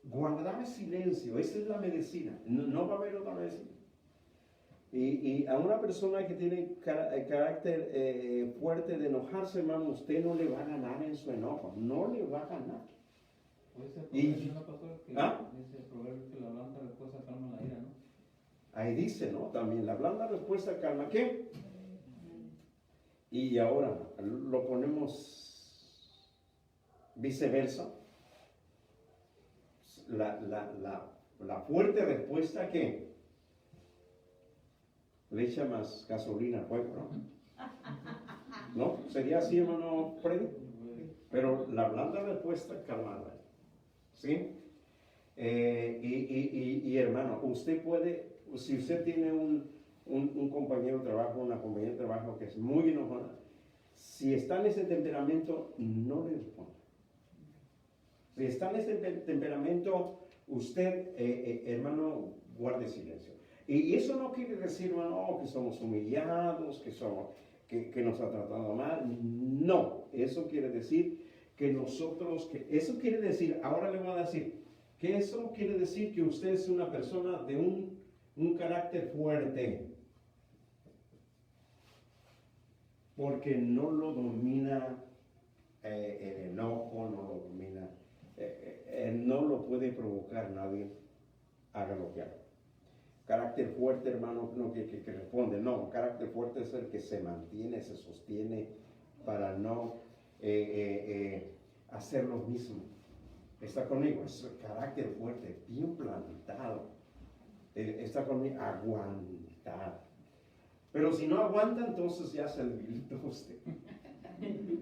Guardar silencio, esa es la medicina. No va a haber otra medicina. Y a una persona que tiene carácter fuerte de enojarse, hermano, usted no le va a ganar en su enojo. No le va a ganar. Dice el proverbio que la blanda respuesta calma la ira, ¿no? Ahí dice, ¿no? También la blanda respuesta calma, ¿qué? Y ahora lo ponemos viceversa. La fuerte respuesta, ¿qué? Le echa más gasolina al fuego, ¿no? ¿No? ¿Sería así, hermano Freddy? Pero la blanda respuesta calmada, ¿sí? Y hermano, usted puede, si usted tiene un compañero de trabajo, una compañera de trabajo que es muy enojona, si está en ese temperamento, no le responda. Si está en ese temperamento, usted, hermano, guarde silencio. Y eso no quiere decir, hermano, que somos humillados, que nos ha tratado mal. No, eso quiere decir eso quiere decir, ahora le voy a decir, que eso quiere decir que usted es una persona de un carácter fuerte. Porque no lo domina el enojo, no lo domina. No lo puede provocar nadie, haga lo que haga. Carácter fuerte, hermano, no que responde, no, carácter fuerte es el que se mantiene, se sostiene para no hacer lo mismo. Está conmigo, es carácter fuerte, bien plantado. Está conmigo, aguantar. Pero si no aguanta, entonces ya se debilita usted.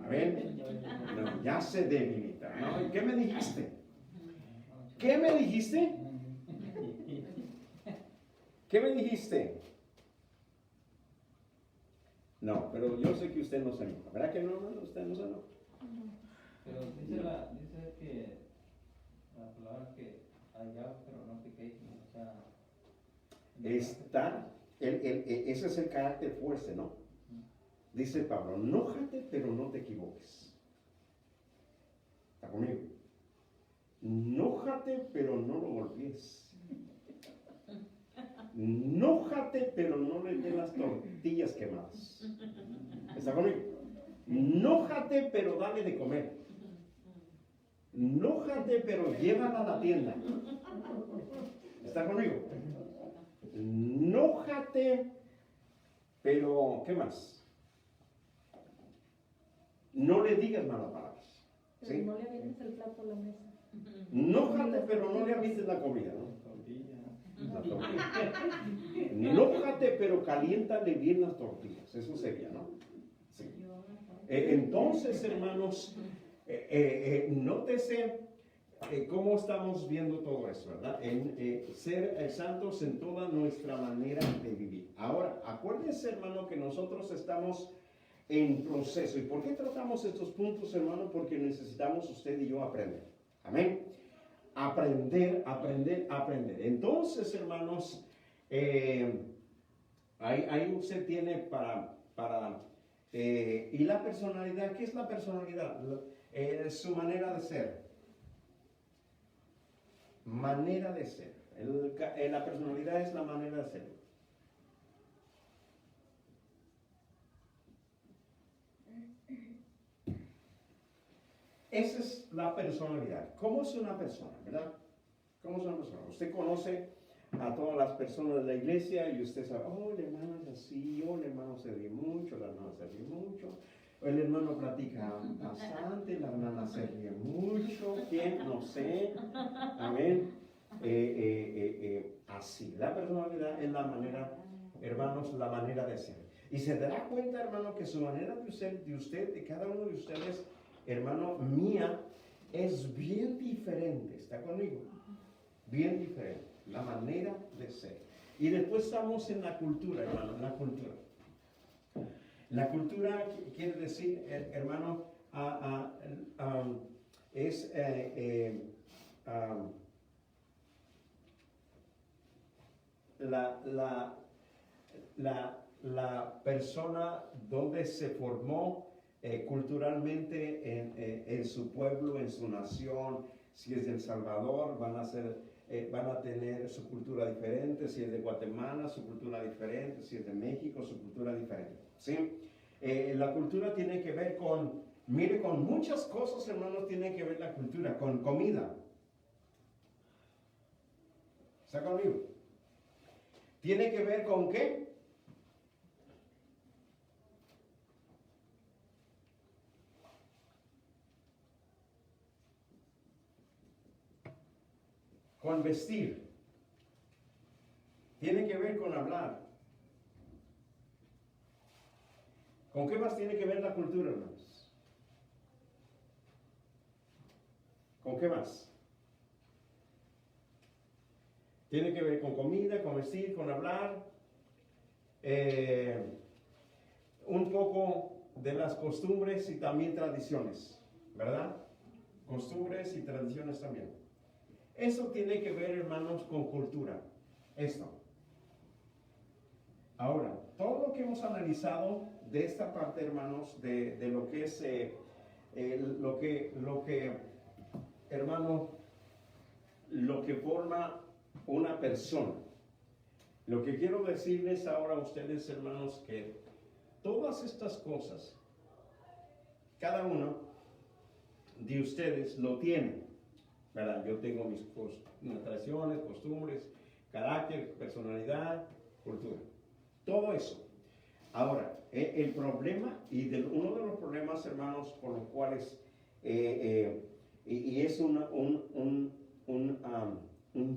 A ver, no, ya se debilita. ¿No? ¿Qué me dijiste? ¿Qué me dijiste? ¿Qué me dijiste? No, pero yo sé que usted no se enoja. ¿Verdad que no, hermano? Usted no se enoja. Pero dice que la palabra que allá, pero no piquéis, o sea... Ese es el carácter fuerte, ¿no? Dice Pablo, enójate, pero no te equivoques. ¿Está conmigo? Enójate, pero no lo golpees. Enójate, pero no le des las tortillas quemadas. ¿Está conmigo? Enójate, pero dale de comer. Enójate, pero llévala a la tienda. ¿Está conmigo? Enójate, pero ¿qué más? No le digas malas palabras. Pero ¿Sí? no le avientes el plato a la mesa. Enójate, pero no le avises la comida, ¿no? La tortilla. Enójate, pero caliéntale bien las tortillas. Eso sería, ¿no? Sí. Entonces, hermanos, nótese, ¿cómo estamos viendo todo eso, verdad? En ser santos en toda nuestra manera de vivir. Ahora, acuérdense, hermano, que nosotros estamos en proceso. ¿Y por qué tratamos estos puntos, hermano? Porque necesitamos usted y yo aprender. Amén. Aprender, aprender, aprender. Entonces, hermanos, ahí usted tiene y la personalidad, ¿qué es la personalidad? Su manera de ser. Manera de ser. La personalidad es la manera de ser. Esa es la personalidad. ¿Cómo es una persona, verdad? ¿Cómo es una persona? Usted conoce a todas las personas de la iglesia y usted sabe, oh, el hermano es así, oh, el hermano se ríe mucho, la hermana se ríe mucho, el hermano platica bastante, la hermana se ríe mucho, ¿quién? No sé. Amén. Así, la personalidad es la manera, hermanos, la manera de ser. Y se dará cuenta, hermano, que su manera de ser, de usted, de cada uno de ustedes, hermano, mía, es bien diferente. ¿Está conmigo? Bien diferente. La manera de ser. Y después estamos en la cultura, hermano, la cultura. La cultura quiere decir, hermano, es la persona donde se formó culturalmente en su pueblo, en su nación. Si es de El Salvador, van a tener su cultura diferente. Si es de Guatemala, su cultura diferente. Si es de México, su cultura diferente. ¿Sí? La cultura tiene que ver con muchas cosas, hermanos, tiene que ver la cultura, con comida. ¿Está conmigo? ¿Tiene que ver con qué? Con vestir. Tiene que ver con hablar. ¿Con qué más tiene que ver la cultura, hermanos? ¿Con qué más? Tiene que ver con comida, con vestir, con hablar. Un poco de las costumbres y también tradiciones, ¿verdad? Costumbres y tradiciones también. Eso tiene que ver, hermanos, con cultura. Esto. Ahora, todo lo que hemos analizado de esta parte, hermanos, de lo que es hermano, lo que forma una persona. Lo que quiero decirles ahora a ustedes, hermanos, que todas estas cosas, cada uno de ustedes lo tiene, ¿verdad? Yo tengo mis tradiciones, costumbres, carácter, personalidad, cultura. Todo eso. Ahora, el problema, uno de los problemas, hermanos, por los cuales, y es un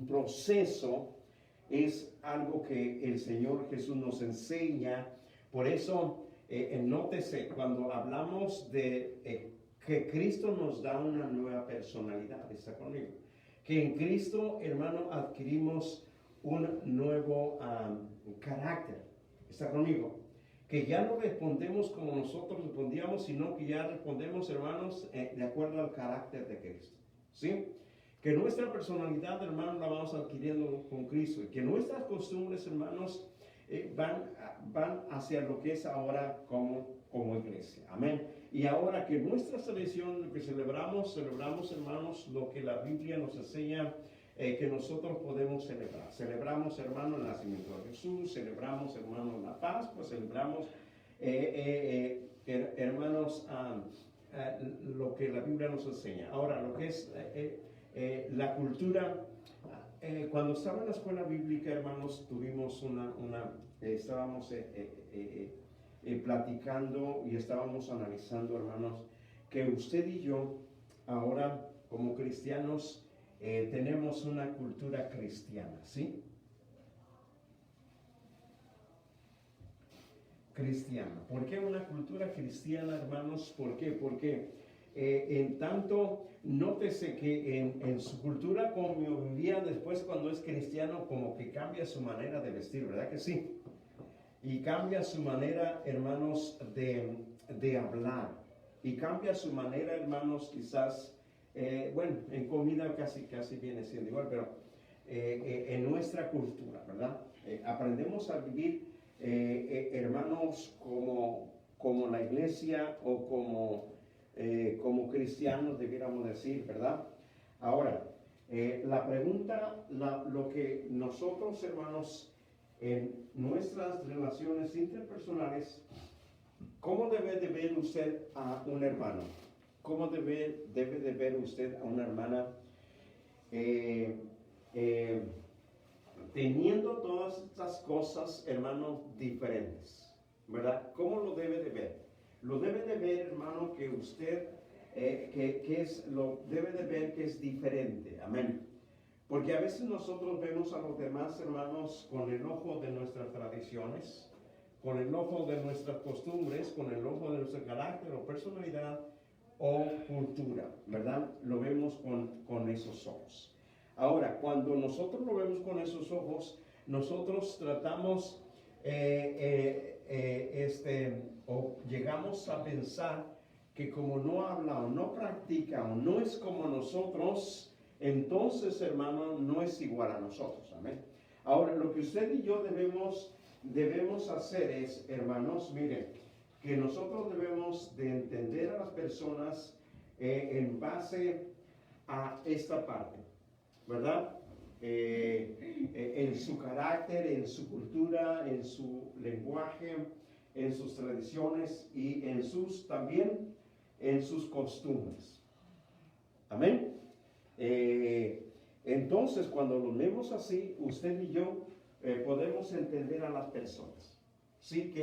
proceso, es algo que el Señor Jesús nos enseña. Por eso, nótese, cuando hablamos de que Cristo nos da una nueva personalidad, ¿está conmigo? Que en Cristo, hermano, adquirimos un nuevo carácter, ¿está conmigo? Que ya no respondemos como nosotros respondíamos, sino que ya respondemos, hermanos, de acuerdo al carácter de Cristo, ¿sí? Que nuestra personalidad, hermanos, la vamos adquiriendo con Cristo, y que nuestras costumbres, hermanos, van hacia lo que es ahora como iglesia, amén. Y ahora que nuestra tradición, lo que celebramos, hermanos, lo que la Biblia nos enseña que nosotros podemos celebrar. Celebramos, hermano, el nacimiento de Jesús, celebramos, hermano, la Pascua, celebramos, hermanos, lo que la Biblia nos enseña. Ahora, lo que es la cultura, cuando estaba en la escuela bíblica, hermanos, tuvimos estábamos platicando y estábamos analizando, hermanos, que usted y yo, ahora como cristianos, tenemos una cultura cristiana, ¿sí? Cristiana. ¿Por qué una cultura cristiana, hermanos? ¿Por qué? Porque en tanto, nótese que en su cultura como vivía después cuando es cristiano, como que cambia su manera de vestir, ¿verdad que sí? Y cambia su manera, hermanos, de hablar. Y cambia su manera, hermanos, quizás, bueno, en comida casi viene siendo igual, pero en nuestra cultura, ¿verdad? Aprendemos a vivir, hermanos, como la iglesia o como cristianos, debiéramos decir, ¿verdad? Ahora, la pregunta, lo que nosotros, hermanos, en nuestras relaciones interpersonales, ¿cómo debe de ver usted a un hermano? ¿Cómo debe de ver usted a una hermana? Teniendo todas estas cosas, hermanos, diferentes, ¿verdad? ¿Cómo lo debe de ver? Lo debe de ver, hermano, que usted, lo debe de ver que es diferente, amén. Porque a veces nosotros vemos a los demás hermanos con el ojo de nuestras tradiciones, con el ojo de nuestras costumbres, con el ojo de nuestro carácter o personalidad o cultura, ¿verdad? Lo vemos con esos ojos. Ahora, cuando nosotros lo vemos con esos ojos, nosotros tratamos o llegamos a pensar que como no habla o no practica o no es como nosotros, entonces, hermano, no es igual a nosotros, amén. Ahora, lo que usted y yo debemos hacer es, hermanos, miren, que nosotros debemos de entender a las personas en base a esta parte, ¿verdad? En su carácter, en su cultura, en su lenguaje, en sus tradiciones y también en sus costumbres. Amén. Entonces, cuando lo vemos así, usted y yo podemos entender a las personas. Sí,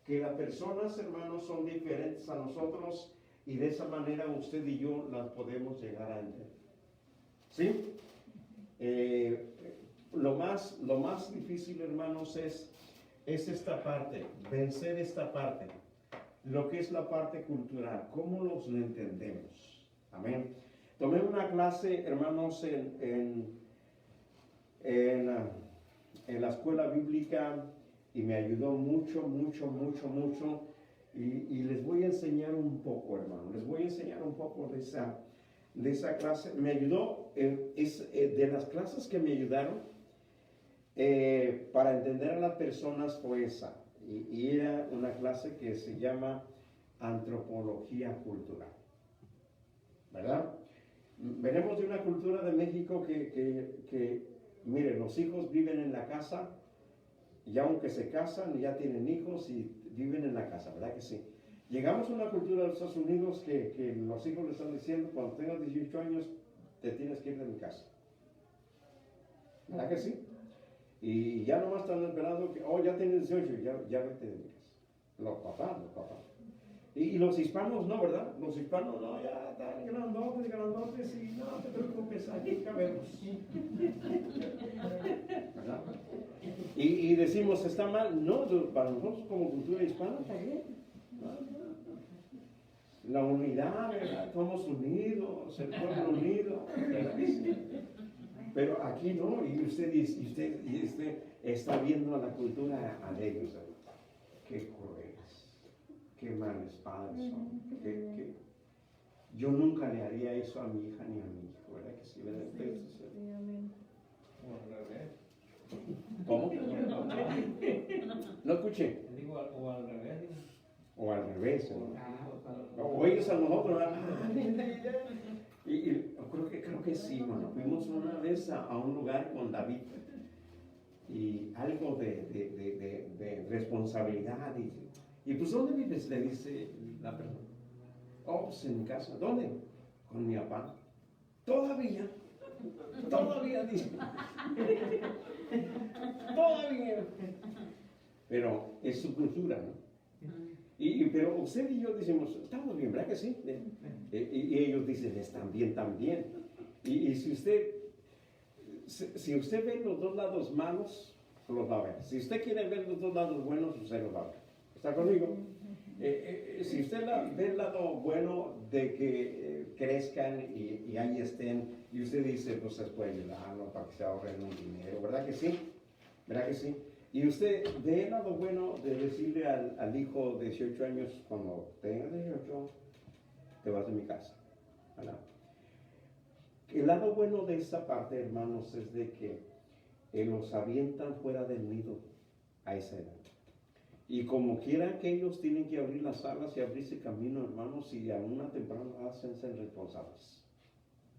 que las personas, hermanos, son diferentes a nosotros y de esa manera usted y yo las podemos llegar a entender. ¿Sí? Lo más difícil, hermanos, es esta parte, vencer esta parte, lo que es la parte cultural, cómo los entendemos. Amén. Tomé una clase, hermanos, en la escuela bíblica y me ayudó mucho. Y les voy a enseñar un poco, hermano. Les voy a enseñar un poco de esa clase. Me ayudó, de las clases que me ayudaron para entender a las personas fue esa. Y era una clase que se llama Antropología Cultural. ¿Verdad? Venimos de una cultura de México que miren, los hijos viven en la casa y aunque se casan ya tienen hijos y viven en la casa, ¿verdad que sí? Llegamos a una cultura de los Estados Unidos que los hijos le están diciendo, cuando tengas 18 años te tienes que ir de mi casa, ¿verdad que sí? Y ya nomás están esperando que, ya tienes 18, ya vete de mi casa. Los papás. Y los hispanos no, ¿verdad? Los hispanos no, ya están grandotes y no te preocupes, aquí cabemos. ¿Verdad? Y decimos, ¿está mal? No, para nosotros como cultura hispana está bien. La unidad, ¿verdad? Somos unidos, el pueblo unido. Pero aquí no, y usted está viendo la cultura de ellos. Qué crueles, qué malos padres son. Yo nunca le haría eso a mi hija ni a mi hijo, ¿verdad que sí? O al revés. ¿Cómo? No escuché. Digo, o al revés. O al revés. O ellos a nosotros, ¿verdad? Y creo que sí, bueno, fuimos una vez a un lugar con David y algo de responsabilidad y pues ¿dónde vives? Le dice la persona. Pues en mi casa. ¿Dónde? Con mi papá. Todavía dice. Todavía. Pero es su cultura, ¿no? Pero usted y yo decimos, estamos bien, ¿verdad que sí? Y ellos dicen, están bien también. Y si usted ve los dos lados malos, los va a ver. Si usted quiere ver los dos lados buenos, usted los va a ver. ¿Está conmigo? Si usted ve el lado bueno de que crezcan y ahí estén, y usted dice, pues se puede ayudarlo para que se ahorren un dinero, ¿verdad que sí? ¿Verdad que sí? Y usted ve el lado bueno de decirle al hijo de 18 años, cuando tenga 18, te vas de mi casa, ¿verdad? El lado bueno de esta parte, hermanos, es de que los avientan fuera del nido a esa edad. Y como quiera que ellos tienen que abrir las alas y abrirse camino, hermanos, y a una temprana edad se hacen responsables.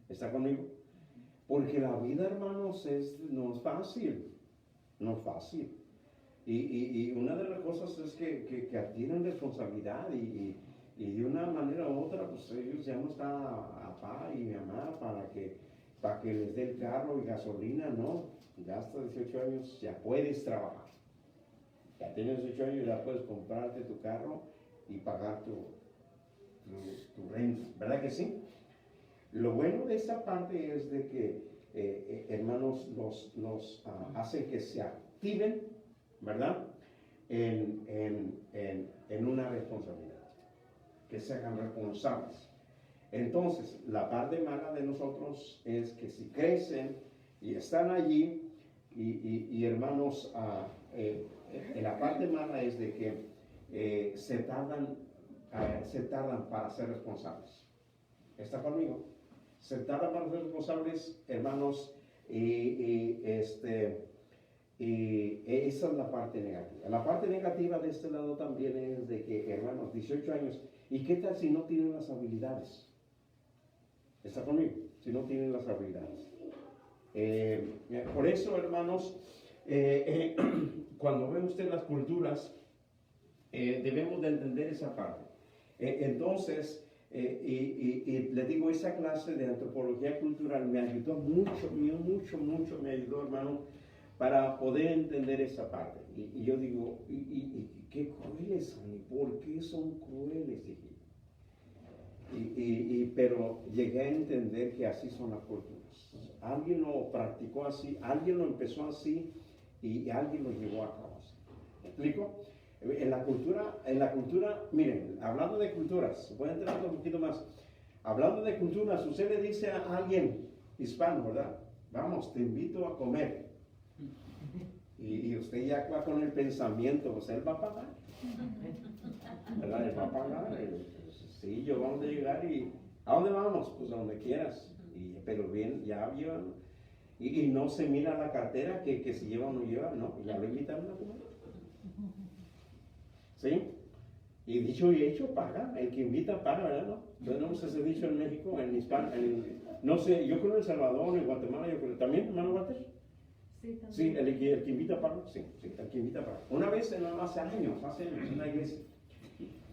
¿Está conmigo? Porque la vida, hermanos, no es fácil. No es fácil. Y una de las cosas es que adquieren responsabilidad y de una manera u otra, pues ellos ya no están a papá y mamá para que les dé el carro y gasolina, no. Ya hasta 18 años ya puedes trabajar. Ya tienes 18 años, ya puedes comprarte tu carro y pagar tu renta, ¿verdad que sí? Lo bueno de esta parte es de que, hermanos, nos hace que se activen, ¿verdad? En una responsabilidad, que se hagan responsables. Entonces, la parte mala de nosotros es que si crecen y están allí, y hermanos, la parte mala es de que se tardan para ser responsables. ¿Está conmigo? Se tardan para ser responsables, hermanos, y esa es la parte negativa. La parte negativa de este lado también es de que, hermanos, 18 años, ¿y qué tal si no tienen las habilidades? ¿Está conmigo? Si no tienen las habilidades. Por eso, hermanos, cuando ve usted las culturas, debemos de entender esa parte. Entonces, y le digo, esa clase de antropología cultural me ayudó mucho, me ayudó, hermano, para poder entender esa parte. Y yo digo, qué crueles son, ¿y por qué son crueles? Pero llegué a entender que así son las culturas. Alguien lo practicó así, alguien lo empezó así y alguien lo llevó a cabo así. ¿Me explico? En la cultura, miren, hablando de culturas, voy a entrar un poquito más. Hablando de culturas, usted le dice a alguien hispano, ¿verdad? Vamos, te invito a comer. Y usted ya va con el pensamiento, pues él va a pagar. ¿Verdad? Él va a pagar. Sí, yo vamos a llegar y ¿a dónde vamos? Pues a donde quieras. Pero bien, ya llevan. Y no se mira la cartera que si lleva o no lleva, no, ya lo invitaron a comer. ¿Sí? Y dicho y hecho, paga. El que invita paga, ¿verdad? ¿No? Tenemos ese dicho en México, en Hispano, no sé, yo creo en El Salvador, en Guatemala, yo creo. ¿También, hermano Walter? Sí, también. Sí, el que invita paga. Sí, el que invita paga. Una vez, hace años, en una iglesia,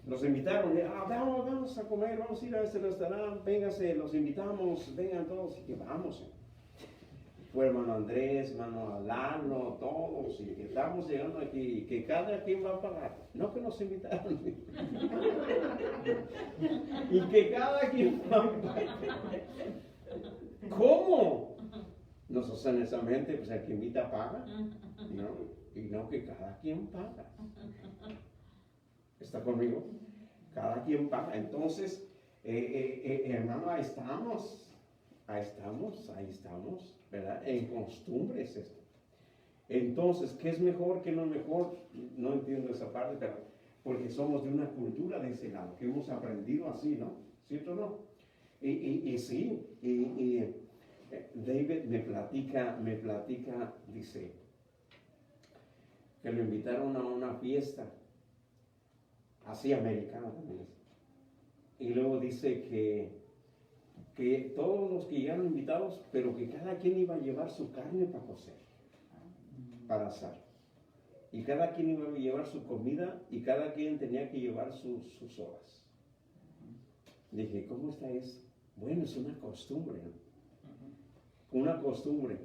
nos invitaron, vamos a comer, vamos a ir a este restaurante, véngase, los invitamos, vengan todos, y que vamos. Fue hermano Andrés, hermano Lalo, todos, y que estamos llegando aquí, y que cada quien va a pagar. No que nos invitaron. Y que cada quien va a pagar. ¿Cómo? Nos hacen esa mente, pues el que invita paga, ¿no? Y no que cada quien paga. ¿Está conmigo? Cada quien paga. Entonces, hermano, ahí estamos, ¿verdad? En costumbres esto. Entonces, ¿qué es mejor, qué no es mejor? No entiendo esa parte, pero porque somos de una cultura de ese lado, que hemos aprendido así, ¿no? ¿Cierto o no? Y sí, David me platica, dice, que lo invitaron a una fiesta, así americana también. Y luego dice que todos los que llegaron invitados, pero que cada quien iba a llevar su carne para cocer, para asar. Y cada quien iba a llevar su comida y cada quien tenía que llevar sus horas. Dije, ¿cómo está eso? Bueno, es una costumbre, ¿no? Una costumbre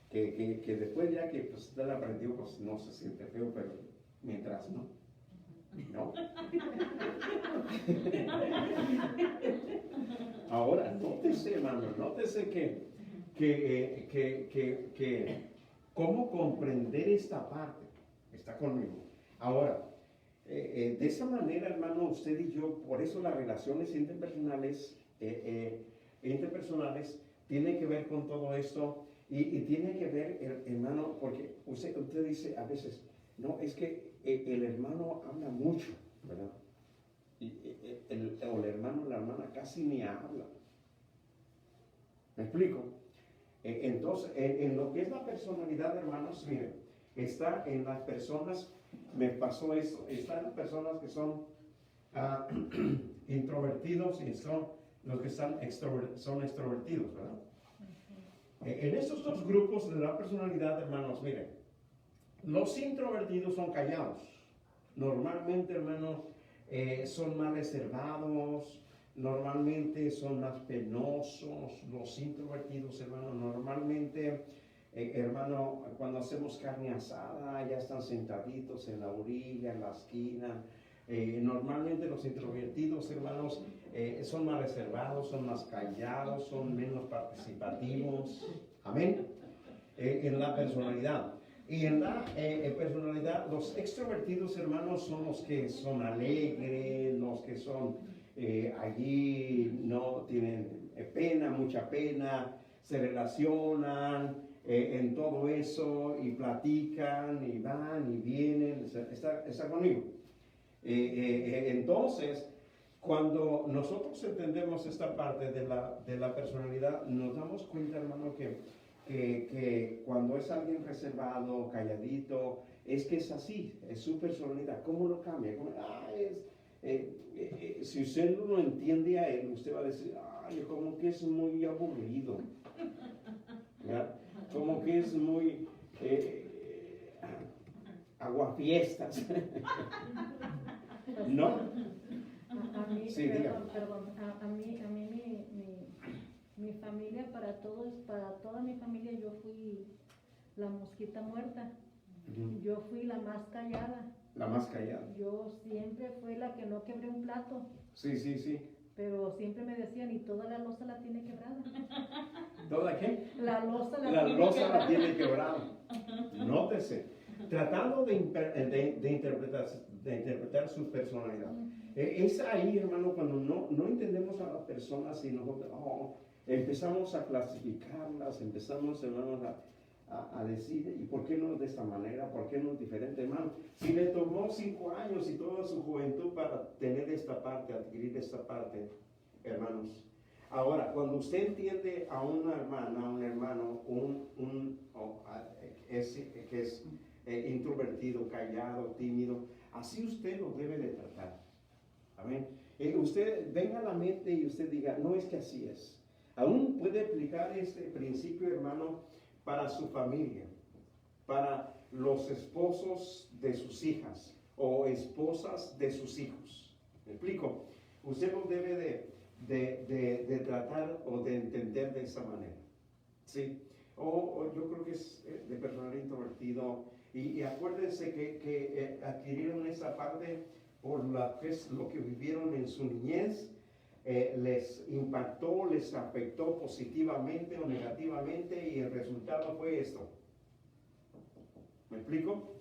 que después ya que pues, usted la aprendió, pues no se siente feo, pero mientras no. ¿No? Ahora, nótese, hermano, nótese que cómo comprender esta parte. Está conmigo. Ahora, De esa manera, hermano, usted y yo, por eso las relaciones interpersonales tienen que ver con todo esto y tiene que ver, hermano, porque usted dice a veces, no, es que el hermano habla mucho, ¿verdad? O el hermano o la hermana casi ni habla. ¿Me explico? Entonces, en lo que es la personalidad, hermanos, miren, está en las personas, me pasó esto, está en las personas que son introvertidos y son los que son extrovertidos, ¿verdad? En estos dos grupos de la personalidad, hermanos, miren, los introvertidos son callados. Normalmente, hermanos, son más reservados, normalmente son más penosos. Los introvertidos, hermano, normalmente, hermano, cuando hacemos carne asada, ya están sentaditos en la orilla, en la esquina. Normalmente los introvertidos, hermanos, son más reservados, son más callados, son menos participativos. Amén. En la personalidad. Y en la personalidad, los extrovertidos, hermanos, son los que son alegres, los que son allí, no tienen pena, mucha pena, se relacionan en todo eso y platican y van y vienen. ¿Está conmigo? Entonces, cuando nosotros entendemos esta parte de la personalidad, nos damos cuenta, hermano, que cuando es alguien reservado, calladito, es que es así, es su personalidad. ¿Cómo lo cambia? Si usted no lo entiende a él, usted va a decir, ay, como que es muy aburrido, ¿verdad? Como que es muy aguafiestas. ¿No? A mí, Sí, perdón, a mí mi familia, para toda mi familia, yo fui la mosquita muerta. Yo fui la más callada. La más callada. Yo siempre fui la que no quebré un plato. Sí, sí, sí. Pero siempre me decían, y toda la loza la tiene quebrada. ¿Toda qué? La loza La tiene quebrada. Nótese. Tratando de interpretar su personalidad. Es ahí, hermano, cuando no entendemos a las personas y nosotros empezamos a clasificarlas, empezamos, hermanos, a decir, ¿y por qué no de esta manera? ¿Por qué no diferente, hermano? Si le tomó 5 años y toda su juventud para tener esta parte, adquirir esta parte, hermanos. Ahora, cuando usted entiende a una hermana, a un hermano, que es introvertido, callado, tímido, así usted lo debe de tratar. Amén. Usted venga a la mente y usted diga, no, es que así es. Aún puede aplicar este principio, hermano, para su familia, para los esposos de sus hijas o esposas de sus hijos. ¿Me explico? Usted lo debe de tratar o de entender de esa manera. ¿Sí? O yo creo que es de personal introvertido. Y acuérdense que adquirieron esa parte por lo que vivieron en su niñez. Les impactó, les afectó positivamente o negativamente y el resultado fue esto. ¿Me explico?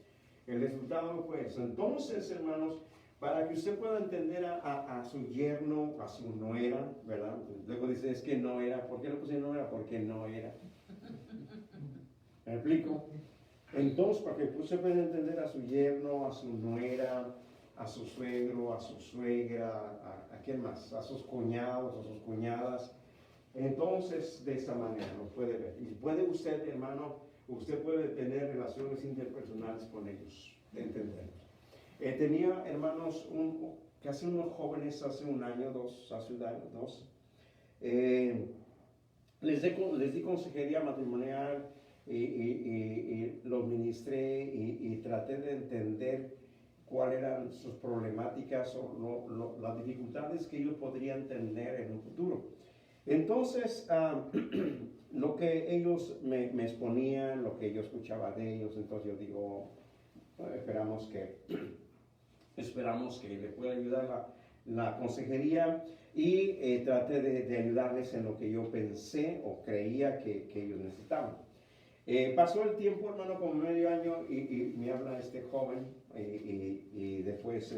El resultado fue eso. Entonces, hermanos, para que usted pueda entender a su yerno, a su nuera, ¿verdad? Luego dice, es que no era. ¿Por qué le puse no era? Porque no era. ¿Me explico? Entonces, para que usted pueda entender a su yerno, a su nuera, a su suegro, a su suegra, ¿a quién más? A sus cuñados, a sus cuñadas. Entonces, de esta manera lo puede ver. Y puede usted, hermano, usted puede tener relaciones interpersonales con ellos, entenderlos. Tenía, hermanos, casi unos jóvenes hace un año, dos. Les di consejería matrimonial y los ministré y traté de entender cuáles eran sus problemáticas o las dificultades que ellos podrían tener en un futuro. Entonces, lo que ellos me exponían, lo que yo escuchaba de ellos, entonces yo digo, esperamos que le pueda ayudar la consejería y traté de ayudarles en lo que yo pensé o creía que ellos necesitaban. Pasó el tiempo, hermano, como medio año y me habla este joven y después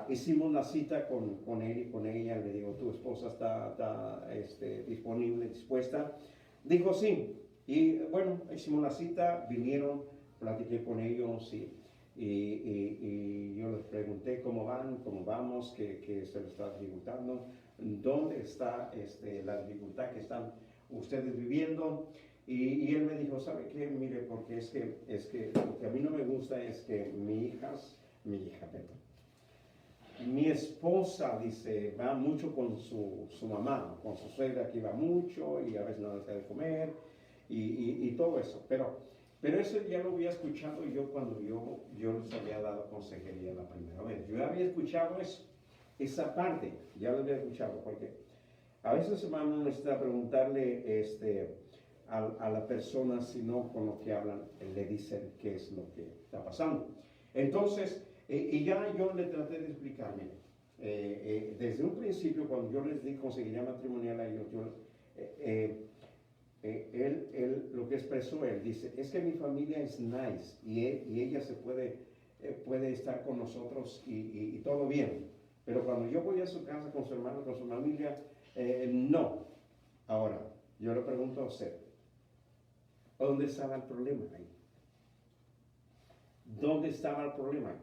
hicimos la cita con él y con ella. Le digo, ¿tu esposa está disponible, dispuesta? Dijo sí. Y bueno, hicimos la cita, vinieron, platiqué con ellos y yo les pregunté cómo van, cómo vamos, qué se les está dificultando, dónde está la dificultad que están ustedes viviendo. Y él me dijo, ¿sabe qué? Mire, porque es que lo que a mí no me gusta es que mi esposa, dice, va mucho con su mamá, con su suegra, que va mucho y a veces no deja de comer y todo eso. Pero eso ya lo había escuchado yo cuando yo les había dado consejería la primera vez. Yo había escuchado eso, esa parte, ya lo había escuchado, porque a veces, hermano, necesita preguntarle a la persona, si no con lo que hablan, le dicen qué es lo que está pasando. Entonces, y ya yo le traté de explicar, mire, desde un principio, cuando yo les di consejería matrimonial a ellos, él lo que expresó, él dice, es que mi familia es nice y ella se puede estar con nosotros y todo bien. Pero cuando yo voy a su casa con su hermano, con su familia, no. Ahora, yo le pregunto a usted, ¿dónde estaba el problema ahí? ¿Dónde estaba el problema ahí?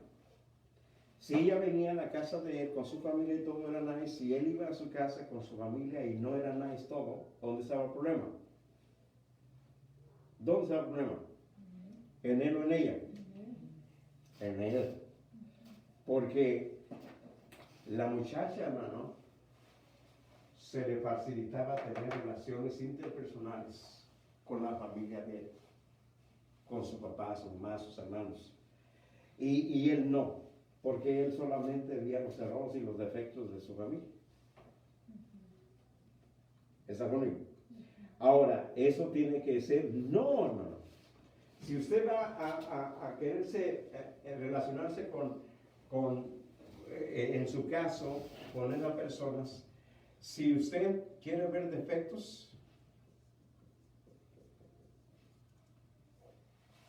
Si ella venía a la casa de él con su familia y todo era nice, si él iba a su casa con su familia y no era nice todo, ¿dónde estaba el problema? ¿Dónde estaba el problema? ¿En él o en ella? En él. Porque la muchacha, hermano, se le facilitaba tener relaciones interpersonales con la familia de él, con su papá, su mamá, sus hermanos. Y él no, porque él solamente veía los errores y los defectos de su familia. ¿Está conmigo? Ahora, eso tiene que ser, no, hermano. Si usted va a quererse relacionarse en su caso, con esas personas, si usted quiere ver defectos,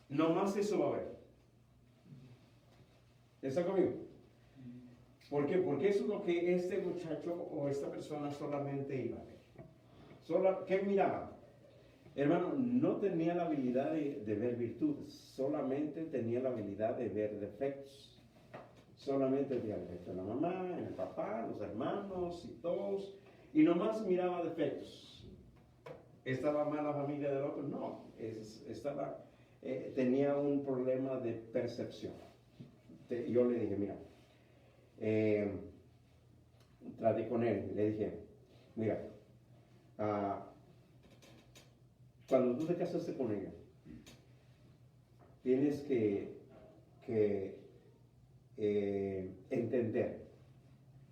nomás eso va a ver. ¿Está conmigo? ¿Por qué? Porque eso es lo que este muchacho o esta persona solamente iba a ver. ¿Qué miraba? Hermano, no tenía la habilidad de ver virtudes, solamente tenía la habilidad de ver defectos. Solamente veía defectos en la mamá, en el papá, los hermanos y todos, y nomás miraba defectos. ¿Estaba mal la familia del otro? No, tenía un problema de percepción. Yo le dije, mira, traté con él, le dije, mira, cuando tú te casaste con ella, tienes que entender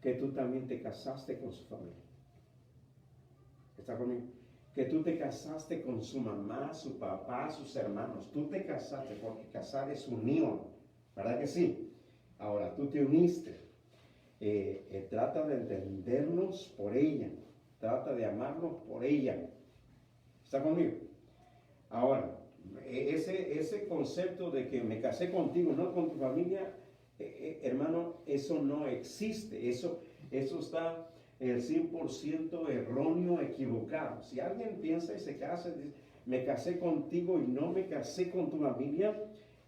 que tú también te casaste con su familia. ¿Está conmigo? Que tú te casaste con su mamá, su papá, sus hermanos. Tú te casaste, porque casar es unión, ¿verdad que sí? Ahora, tú te uniste. Trata de entendernos por ella. Trata de amarnos por ella. ¿Está conmigo? Ahora, ese concepto de que me casé contigo, no con tu familia, hermano, eso no existe. Eso está el 100% erróneo, equivocado. Si alguien piensa y se casa y dice, me casé contigo y no me casé con tu familia,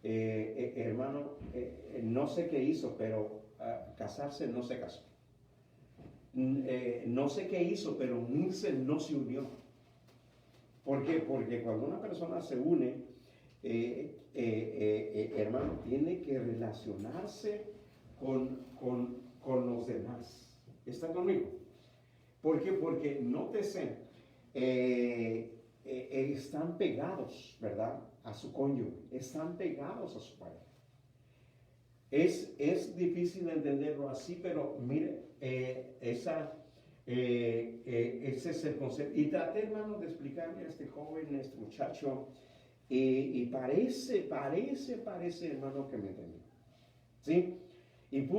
hermano, no sé qué hizo, pero casarse no se casó. No sé qué hizo, pero unirse no se unió. ¿Por qué? Porque cuando una persona se une, hermano, tiene que relacionarse con los demás. ¿Está conmigo? ¿Por qué? Porque nótese, están pegados, ¿verdad? A su cónyuge, están pegados a su pareja. Es difícil entenderlo así, pero mire, ese es el concepto. Y traté, hermano, de explicarle a este joven, a este muchacho, y parece, hermano, que me entendió. ¿Sí? Y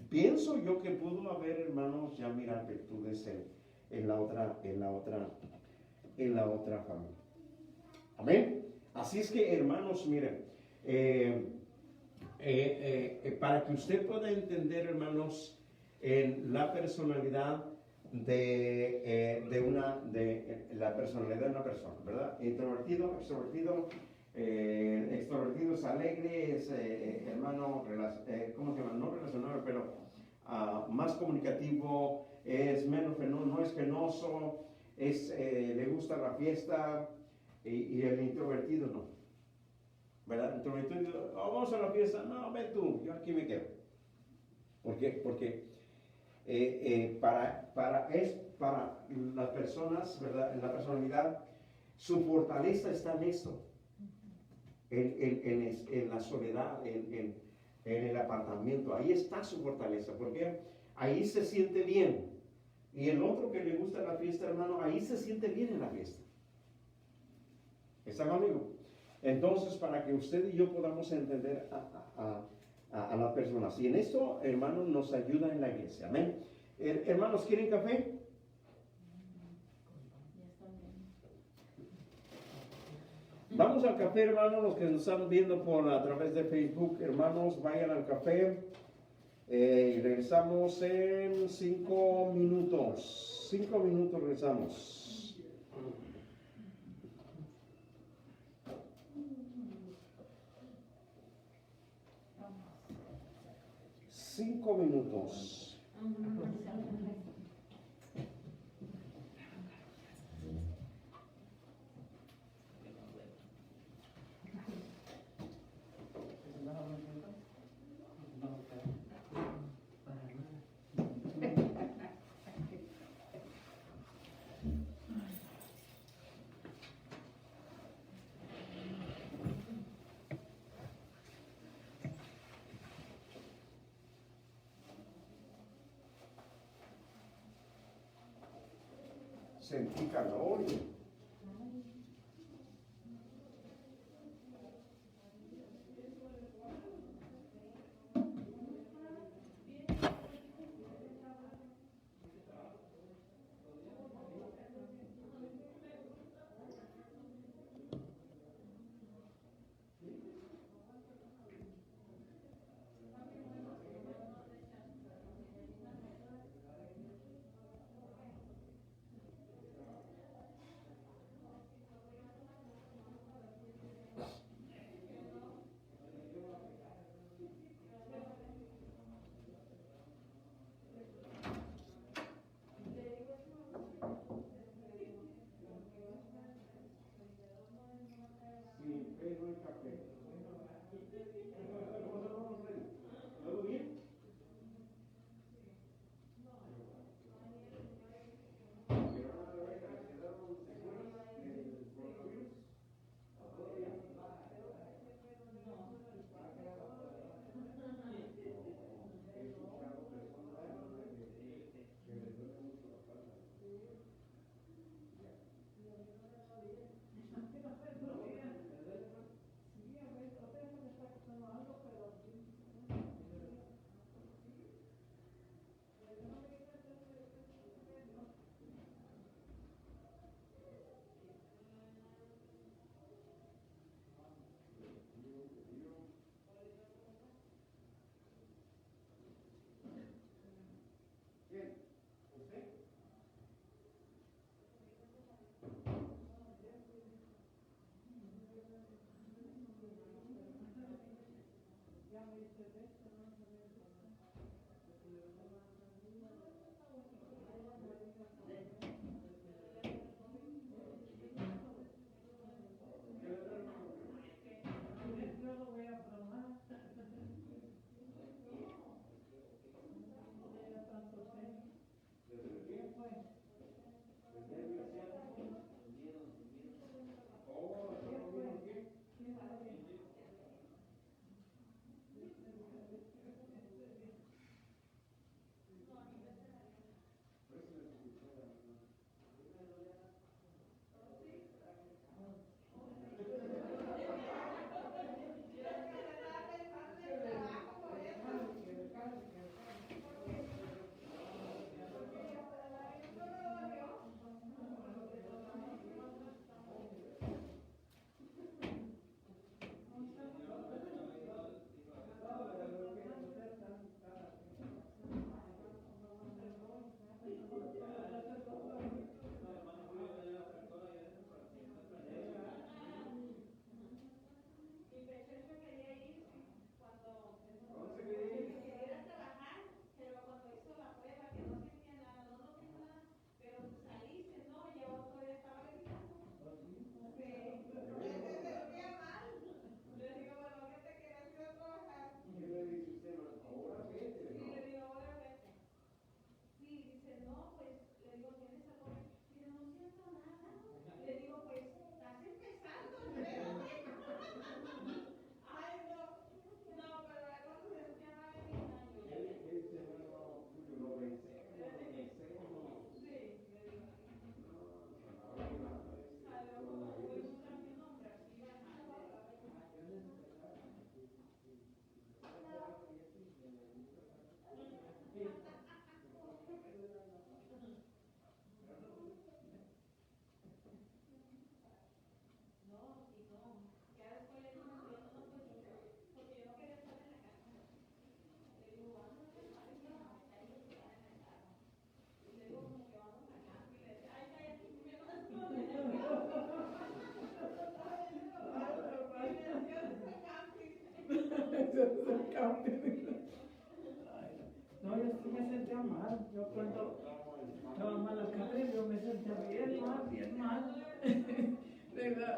pienso yo que pudo haber, hermanos, ya mirar virtudes en la otra familia. Amén. Así es que, hermanos, miren, para que usted pueda entender, hermanos, en la personalidad de la personalidad de una persona, ¿verdad? Introvertido, extrovertido. Extrovertido es alegre, es hermano, ¿cómo se llama? No relacionado, pero más comunicativo, es menos no es penoso, le gusta la fiesta, y el introvertido no, ¿verdad? El introvertido, oh, vamos a la fiesta, no, ve tú, yo aquí me quedo. ¿Por qué? Porque para las personas, ¿verdad? En la personalidad, su fortaleza está en esto, en la soledad, en el apartamiento. Ahí está su fortaleza, porque ahí se siente bien. Y el otro que le gusta la fiesta, hermano, ahí se siente bien en la fiesta. ¿Está conmigo? Entonces, para que usted y yo podamos entender a las personas. Y en esto, hermanos, nos ayuda en la iglesia. Amén. Hermanos, ¿quieren café? Vamos al café, hermanos, los que nos están viendo a través de Facebook, hermanos, vayan al café. Regresamos en 5 minutos. 5 minutos regresamos. 5 minutos. Sentí calor.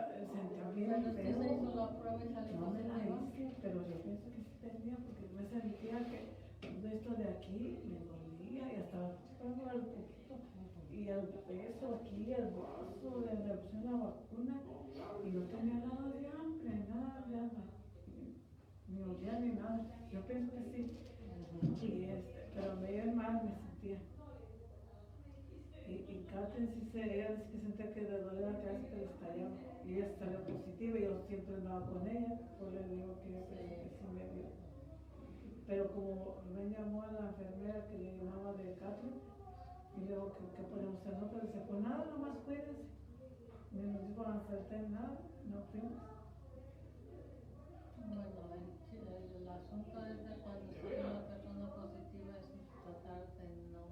sentía bien Pero usted se feo. hizo la prueba y salió No me la positiva. hice, pero yo pienso que sí tenía, porque me sentía que todo esto de aquí me dolía y hasta chupando el poquito. Y el peso aquí, el brazo, de la opción la vacuna, y no tenía nada de hambre, ni olía ni nada. Yo pienso que sí. Pero medio mal me sentía. Y Catherine sí ella dice que sentía que le dolía la cabeza, que le estallaba. Y ella salió positiva y yo siempre andaba con ella. Pues le digo que yo pienso que sí me dio. Pero como me llamó a la enfermera que le llamaba de Catherine, y le digo, ¿qué podemos hacer? No, pero dice, pues nada, nomás cuídense. Ni nos dijo a hacer nada, no fuimos. Bueno, el asunto es de cuando sale una persona positiva es tratar de no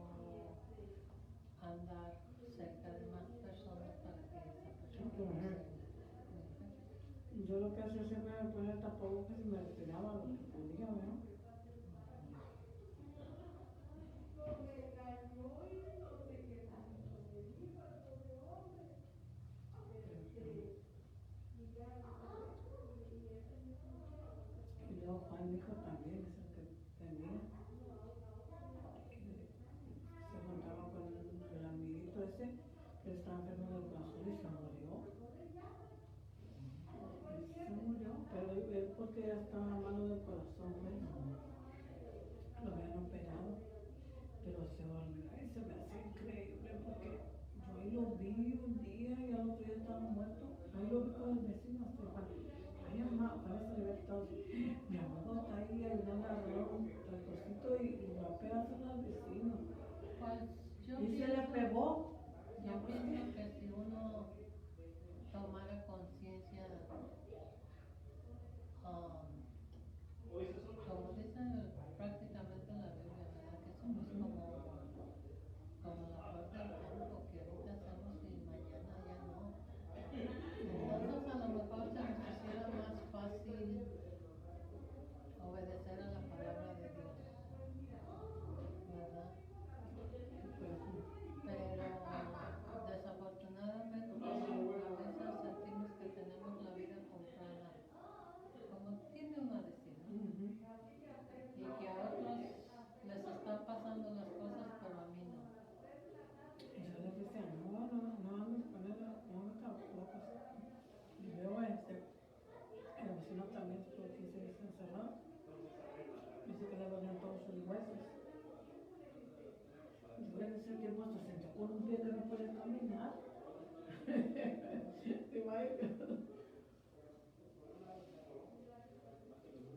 andar cerca de más personas para que esa persona no se Yo lo que hacía siempre era poner tapabocas y me retiraba lo que podía, ¿no? Y luego Juan dijo también, es el que tenía, se juntaba con el amiguito ese que estaba enfermo del corazón y se murió. Y se murió, pero él porque ya estaba malo del corazón, pues, lo habían operado, pero se volvió y se me hace increíble porque yo ahí lo vi un día y al otro día estaba muerto. Ahí lo vi con el vecino, hasta Juan. Ay, mamá, Juan se le había quitado. Mi abuelo está ahí ayudando a agarrar un tractorcito y va a pegárselo al vecino. Pues yo Y se le pienso, pegó. yo pienso que si uno tomara conciencia, como dice prácticamente la Biblia, ¿verdad? Que somos como la flor del campo, que ahorita hacemos y mañana ya no. Entonces a lo mejor se nos hiciera más fácil obedecer a la palabra de Dios, ¿verdad? Pero desafortunadamente a veces sentimos que tenemos la vida comprada, como tiene uno a decir, ¿no? Y que a otros les están pasando las cosas, pero a mí no. Y yo le decía, no andes con él, no me tampoco. Y luego el vecino también estuvo 15 días encerrado. Dice que le dolían todos sus huesos. Y luego en ese tiempo hasta se sentó con un pie que no podía caminar. Imagínate.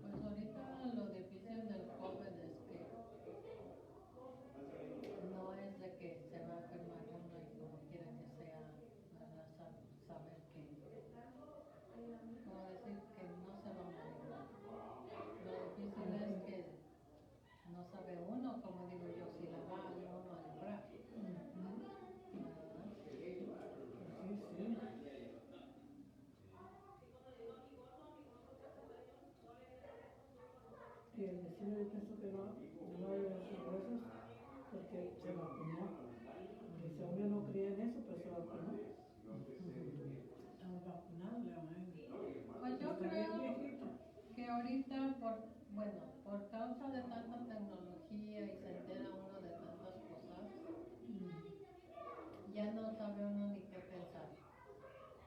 Pues ahorita lo difícil del COVID es que no es de que se va a enfermar uno y como quiera que sea, ¿verdad? Saber que, como decir que no se va a morir. Lo difícil es que no sabe uno, como digo yo, si la va a uno a librar, ¿verdad? Sí. Y el vecino yo pienso que no va a llevar sus huesos porque se vacunó. Dice, uno no creía en eso, pero se vacunó. Estamos vacunados, le van a decir. Pues yo Está bien creo viejito. que ahorita, por causa de tanta tecnología y se entera uno de tantas cosas, ya no sabe uno ni qué pensar.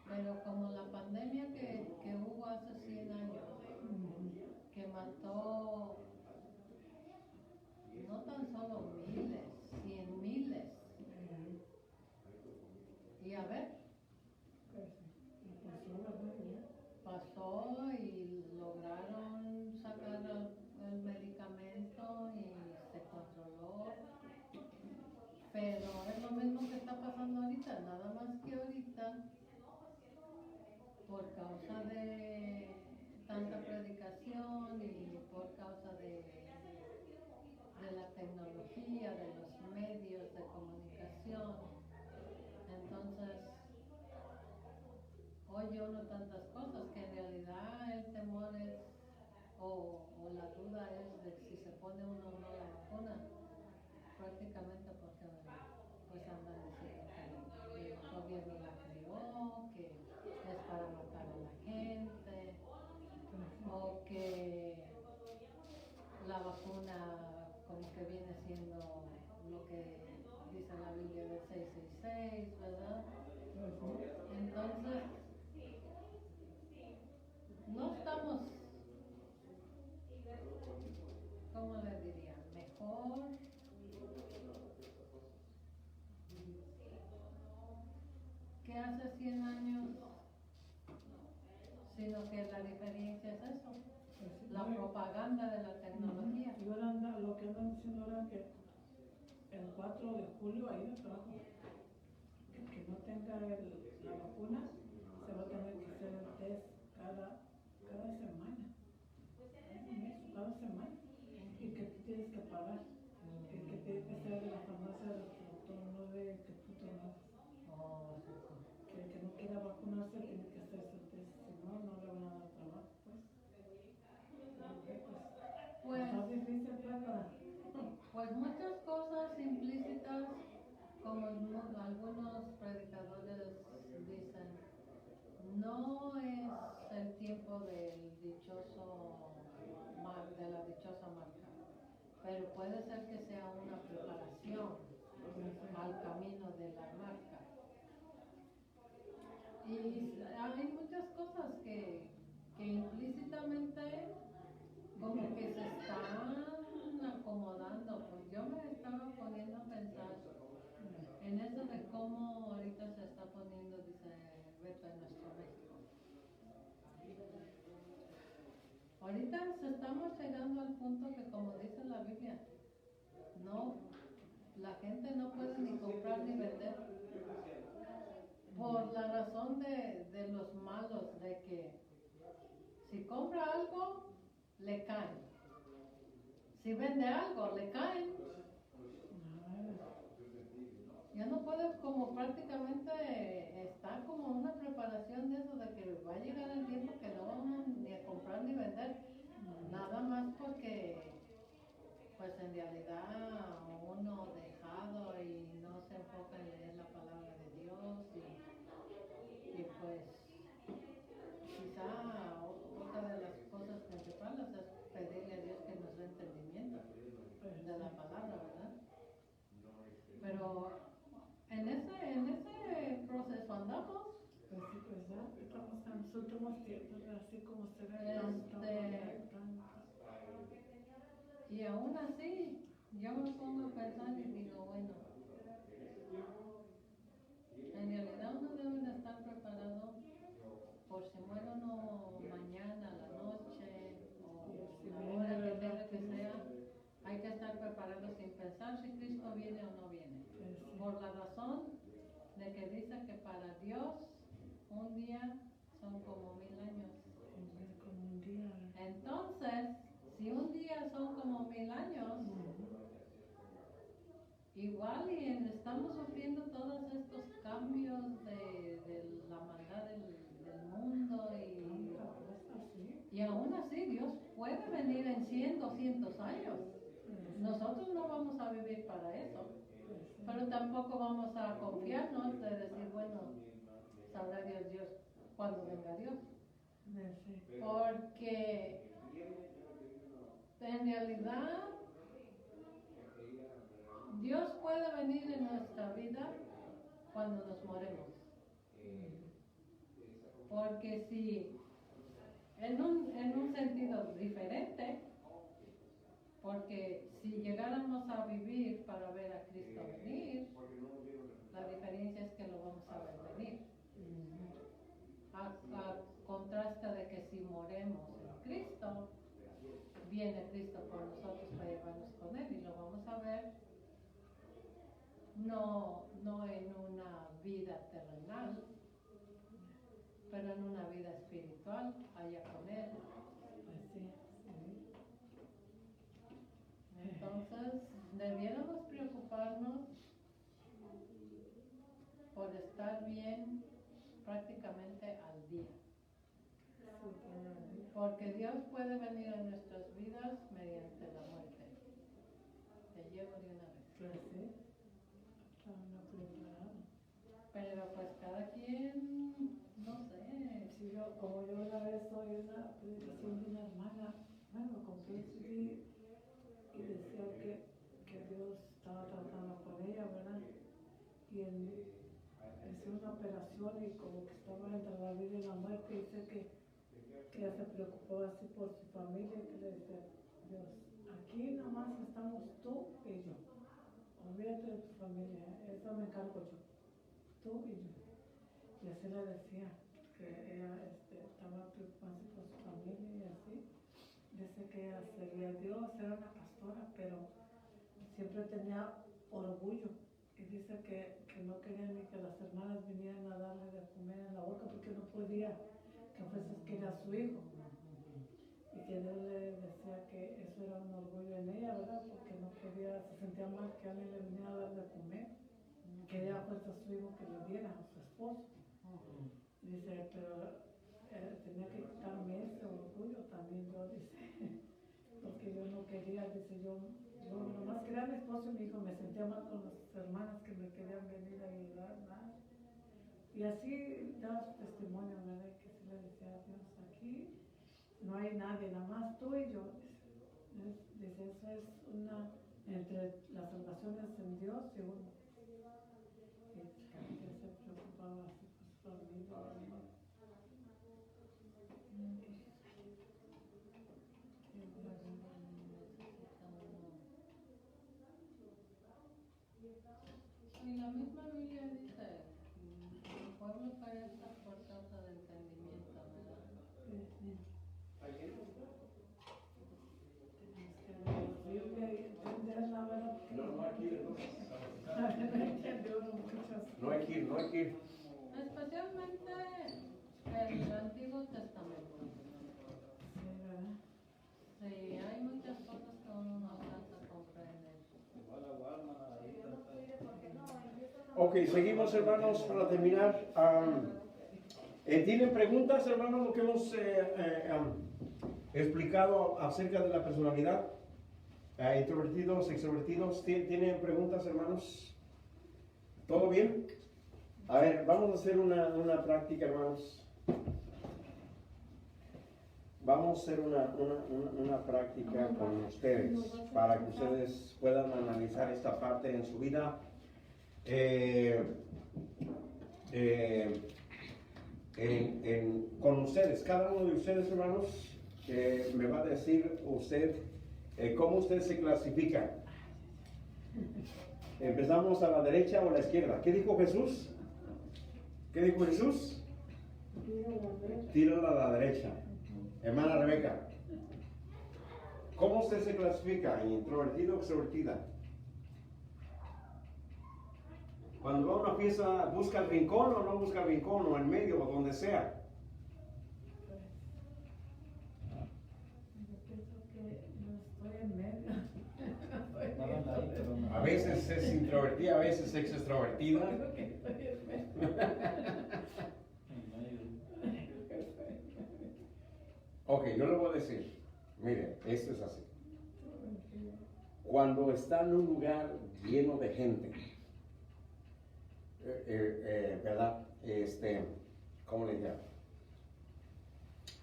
Pero como la pandemia que hubo hace 100 años, que mató no tan solo miles, 100 miles. Y a ver, Pues sí, pasó, ¿verdad? pasó y lograron sacar el medicamento y se controló. Pero es lo mismo que está pasando ahorita, nada más que ahorita, por causa de tanta predicación y por causa de la tecnología, de los medios de comunicación. Entonces, oye uno tantas cosas que en realidad el temor es, o la duda es de si se pone uno o no la vacuna, prácticamente porque pues andan diciendo que el gobierno la creó, que es para hace 100 años, sino que la diferencia es eso, Pues sí, la no, propaganda de la tecnología. y ahora lo que andan diciendo ahora que el 4 de julio ahí de trabajo, el que no tenga la vacuna se va a tener que hacer el test cada semana, cada semana, y que tú tienes que pagar, y que tiene que ser de la farmacia del doctor, no de que tú te lo hagas. Oh, Que el que no quiera vacunarse tiene que hacerse el test, si no, no le van a dar trabajo, pues. Pues, Está difícil, pues, para... pues muchas cosas implícitas, como algunos predicadores dicen, no es el tiempo del dichoso, de la dichosa marca, pero puede ser que sea una preparación al camino de la marca. Y hay muchas cosas que implícitamente como que se están acomodando. Pues yo me estaba poniendo a pensar en eso de cómo ahorita se está poniendo, dice Beto, en nuestro México. Ahorita estamos llegando al punto que, como dice la Biblia, no, la gente no puede ni comprar ni vender por la razón de los malos, de que si compra algo, le caen. Si vende algo, le caen. Ya no puede como prácticamente estar como una preparación de eso, de que va a llegar el tiempo que no vamos ni a comprar ni vender. Nada más porque pues en realidad uno dejado y no se enfoca en leer la palabra de Dios y pues quizá otra de las cosas principales es pedirle a Dios que nos dé entendimiento de la palabra, ¿verdad? Pero en ese proceso andamos. Pues sí, pues ya estamos en los últimos tiempos, así como se ve Y aún así, yo me pongo a pensar y digo, bueno, en realidad uno debe de estar preparado por si muere uno mañana, a la noche, o la hora que tenga que sea, hay que estar preparado sin pensar si Cristo viene o no viene. Por la razón de que dice que para Dios un día son como 1000 años. como un día. Entonces, si un día son como 1000 años, igual y estamos sufriendo todos estos cambios de la maldad del mundo y aún así Dios puede venir en 100, 200 años. Nosotros no vamos a vivir para eso, pero tampoco vamos a confiarnos de decir, bueno, sabrá Dios cuando venga Dios. Porque en realidad Dios puede venir en nuestra vida cuando nos moremos. Porque si en un sentido diferente, porque si llegáramos a vivir para ver a Cristo venir, la diferencia es que lo vamos a ver venir. A contraste de que si moremos en Cristo, viene Cristo por nosotros para llevarnos con Él y lo vamos a ver no en una vida terrenal, pero en una vida espiritual, allá con Él. Entonces, debiéramos preocuparnos por estar bien prácticamente al día. Porque Dios puede venir a nuestras vidas mediante la muerte. Te llevo de una vez. Pero pues cada quien, no sé. Sí, como yo una vez oí una predicación de una hermana, bueno, con que y decía que Dios estaba tratando con ella, ¿verdad? Y él hizo una operación y como que estaba entre la vida y la muerte, dice que ella se preocupó así por su familia y que le decía, Dios, aquí nomás estamos tú y yo. Olvídate de tu familia, eso me encargo yo, tú y yo. sí le decía que ella estaba preocupada por su familia y así. Dice que ella seguía a Dios, era una pastora, pero siempre tenía orgullo. Y dice que no quería ni que las hermanas vinieran a darle de comer en la boca porque no podía, que a veces quería a su hijo. Y que él le decía que eso era un orgullo en ella, ¿verdad? Porque no podía, se sentía mal que alguien le viniera a dar de comer. Quería fuerza a su hijo que le diera, a su esposo. Dice, pero tenía que quitarme ese orgullo también, yo, dice, porque yo no quería, dice, yo nomás quería a mi esposo y mi hijo, me sentía mal con las hermanas que me querían venir a ayudar, nada. Y así daba su testimonio, ¿verdad? Que sí le decía a Dios, aquí no hay nadie, nada más tú y yo. Dice, eso es una, entre las salvaciones en Dios y uno. Que se preocupaba así por su familia. Y la misma Biblia dice, el pueblo perece por causa del entendimiento, ¿verdad? No hay que ir, no hay que ir. Especialmente el Antiguo Testamento. Sí, hay muchas cosas que uno no alcanza a comprender. Ok, seguimos hermanos para terminar. ¿Tienen preguntas hermanos lo que hemos explicado acerca de la personalidad? Introvertidos, extrovertidos, ¿tienen preguntas hermanos? ¿Todo bien? A ver, vamos a hacer una práctica hermanos. Vamos a hacer una práctica con ustedes para que ustedes puedan analizar esta parte en su vida. Con ustedes, cada uno de ustedes hermanos, me va a decir usted cómo usted se clasifica. Empezamos a la derecha o a la izquierda. ¿Qué dijo Jesús? ¿Qué dijo Jesús? Tírala a la derecha. Hermana Rebeca, ¿cómo usted se clasifica? ¿Introvertido o extrovertida? Cuando va a una fiesta, ¿busca el rincón o no busca el rincón? O en medio, o donde sea. Yo pienso que yo estoy en medio. A veces es introvertida, a veces es extrovertida. Creo que estoy en medio. Ok, yo le voy a decir, mire, esto es así. Cuando está en un lugar lleno de gente, ¿verdad? ¿Cómo le llamo?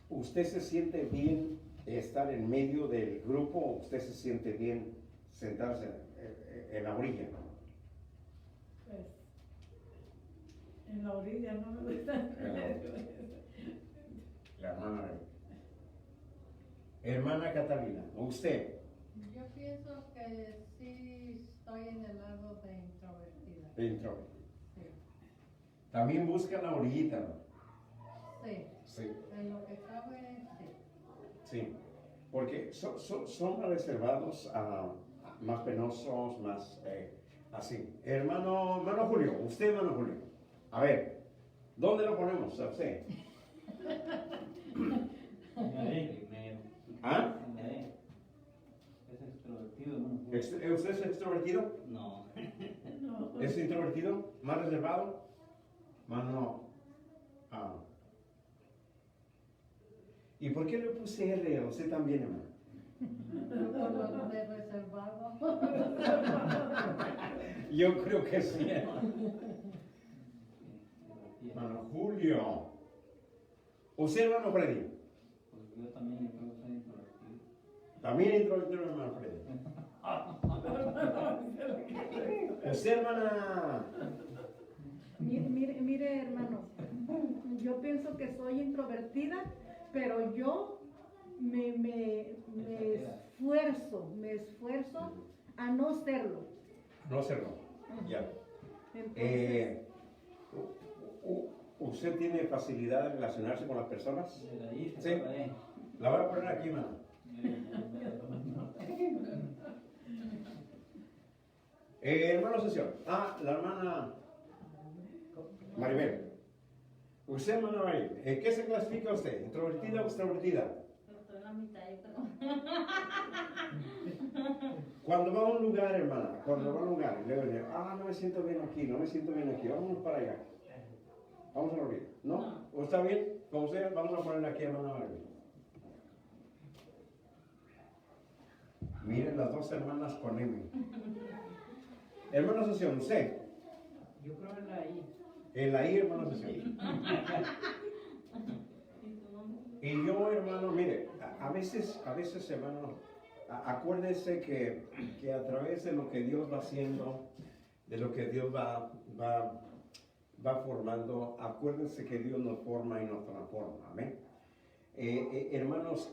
¿Usted se siente bien estar en medio del grupo o usted se siente bien sentarse en la orilla? Pues, en la orilla no me gusta. La hermana. Hermana Catalina, ¿usted? Yo pienso que sí estoy en el lado de introvertida. Introvertida. Sí. También busca la orillita, ¿no? Sí. Sí. En lo que cabe, sí. Sí, porque son más reservados, más penosos, más así. Hermano Julio, usted hermano Julio, a ver, ¿dónde lo ponemos a usted? ¿Ah? Es extrovertido, ¿no? ¿Usted es extrovertido? No. No. ¿Es introvertido? ¿Más reservado? Más no. ¿Y por qué le puse R a usted también, hermano? Por lo de reservado. Yo creo que sí. Hermano Julio. ¿Usted, hermano Freddy? Pues yo también creo que soy introvertido. También introvertido, hermano Freddy. ¿Usted, hermana? Mire, hermano, yo pienso que soy introvertida, pero yo me esfuerzo a no serlo. No serlo. Ya. Entonces, ¿Usted tiene facilidad de relacionarse con las personas? Mira, ahí Sí. está ahí. La voy a poner aquí, hermano. Hermano Sesión. La hermana Maribel. Usted, hermana Maribel, ¿en qué se clasifica usted? ¿Introvertida o extrovertida? Estoy en la mitad, yo creo. Cuando va a un lugar, hermana, cuando va a un lugar, y luego dice, no me siento bien aquí, no me siento bien aquí, vámonos para allá. Vamos a la orilla. ¿No? ¿O está bien? Con usted, vamos a poner aquí, hermana Maribel. Miren las dos hermanas con M. Hermano Sesión, usted. Yo creo en la I. En la I, hermano Sesión. Y yo, hermano, mire, a veces, hermano, acuérdese que a través de lo que Dios va haciendo, de lo que Dios va formando, acuérdense que Dios nos forma y nos transforma. Amén. Hermanos,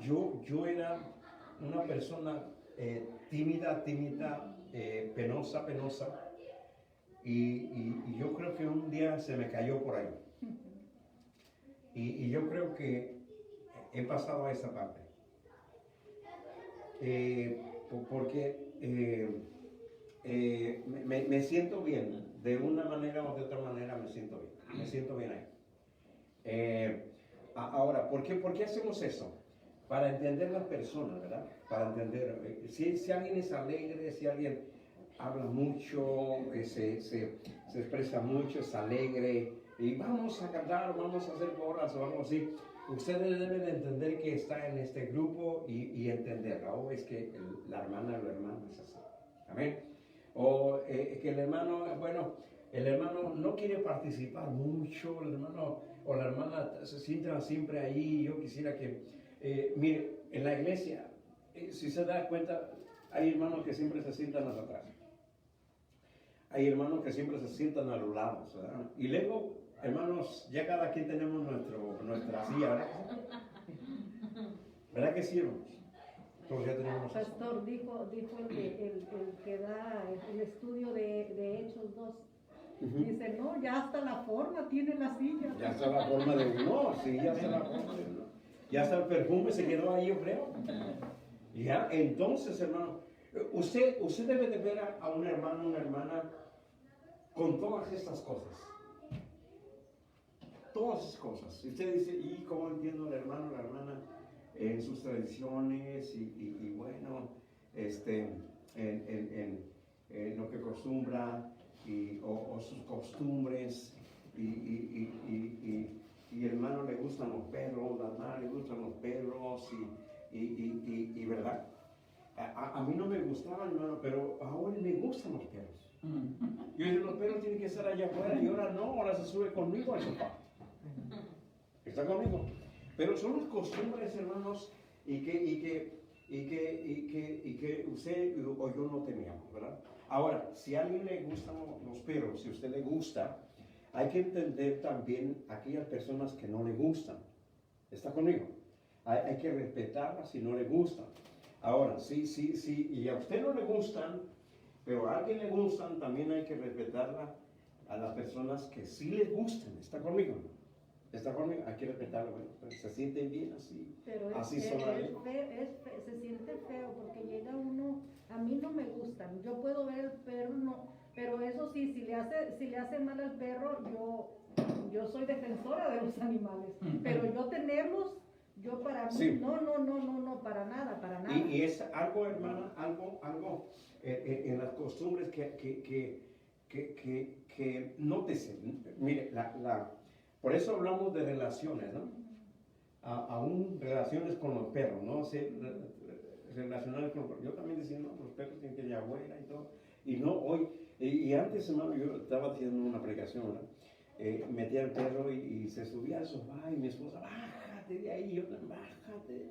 yo era una persona tímida, penosa, y yo creo que un día se me cayó por ahí. Y yo creo que he pasado a esa parte. Porque me siento bien, de una manera o de otra manera me siento bien ahí. Ahora, ¿por qué hacemos eso? Para entender las personas, ¿verdad? Para entender, si alguien es alegre, si alguien habla mucho, se expresa mucho, es alegre, y vamos a cantar, vamos a hacer porras o algo así, ustedes deben de entender que está en este grupo y entenderla. O es que la hermana o el hermano es así. Amén. O que el hermano no quiere participar mucho, el hermano o la hermana se sientan siempre ahí. Yo quisiera que, mire, en la iglesia, si se da cuenta, hay hermanos que siempre se sientan atrás. Hay hermanos que siempre se sientan a los lados, ¿verdad? Y luego, hermanos, ya cada quien tenemos nuestra silla, ¿verdad? ¿Verdad que sí, hermanos? Todos ya tenemos. Pastor, dijo el que da el estudio de Hechos 2. Dice, no, ya hasta la forma tiene la silla. Ya está la forma de uno, sí, ya está la forma de uno. Ya hasta el perfume se quedó ahí, yo creo. Ya, entonces, hermano, usted debe de ver a un hermano, una hermana con todas estas cosas. Todas esas cosas. Usted dice, ¿y cómo entiendo al hermano, la hermana en sus tradiciones y bueno, en lo que acostumbra o sus costumbres y hermano le gustan los perros, la hermana le gustan los perros y verdad. A mí no me gustaban, hermano, pero ahora me gustan los perros. Yo dije, los perros tienen que estar allá afuera y ahora no, ahora se sube conmigo al sofá. Está conmigo. Pero son las costumbres, hermanos, y que usted o yo no teníamos, ¿verdad? Ahora, si a alguien le gustan los perros, si a usted le gusta, hay que entender también a aquellas personas que no le gustan. ¿Está conmigo? Hay que respetarlas si no le gustan. Ahora, sí, y a usted no le gustan, pero a alguien le gustan, también hay que respetarla a las personas que sí les gustan. ¿Está conmigo? ¿Está conmigo? Hay que respetarlo. Bueno, se sienten bien así. Pero así se son siente feo porque llega uno, a mí no me gustan. Yo puedo ver el perro, no, pero eso sí, si le hace mal al perro, yo soy defensora de los animales. Pero yo tenerlos, yo para mí, Sí. no, para nada. Y es algo, hermana, algo en las costumbres que nótese. Mire, por eso hablamos de relaciones, ¿no? Aún relaciones con los perros, ¿no? Relacionadas con los perros. Yo también decía, no, los perros tienen que ir afuera y todo. Y no, hoy, y antes, hermano, yo estaba haciendo una aplicación, ¿no? Metía al perro y se subía al sofá y mi esposa, bájate de ahí, yo, bájate.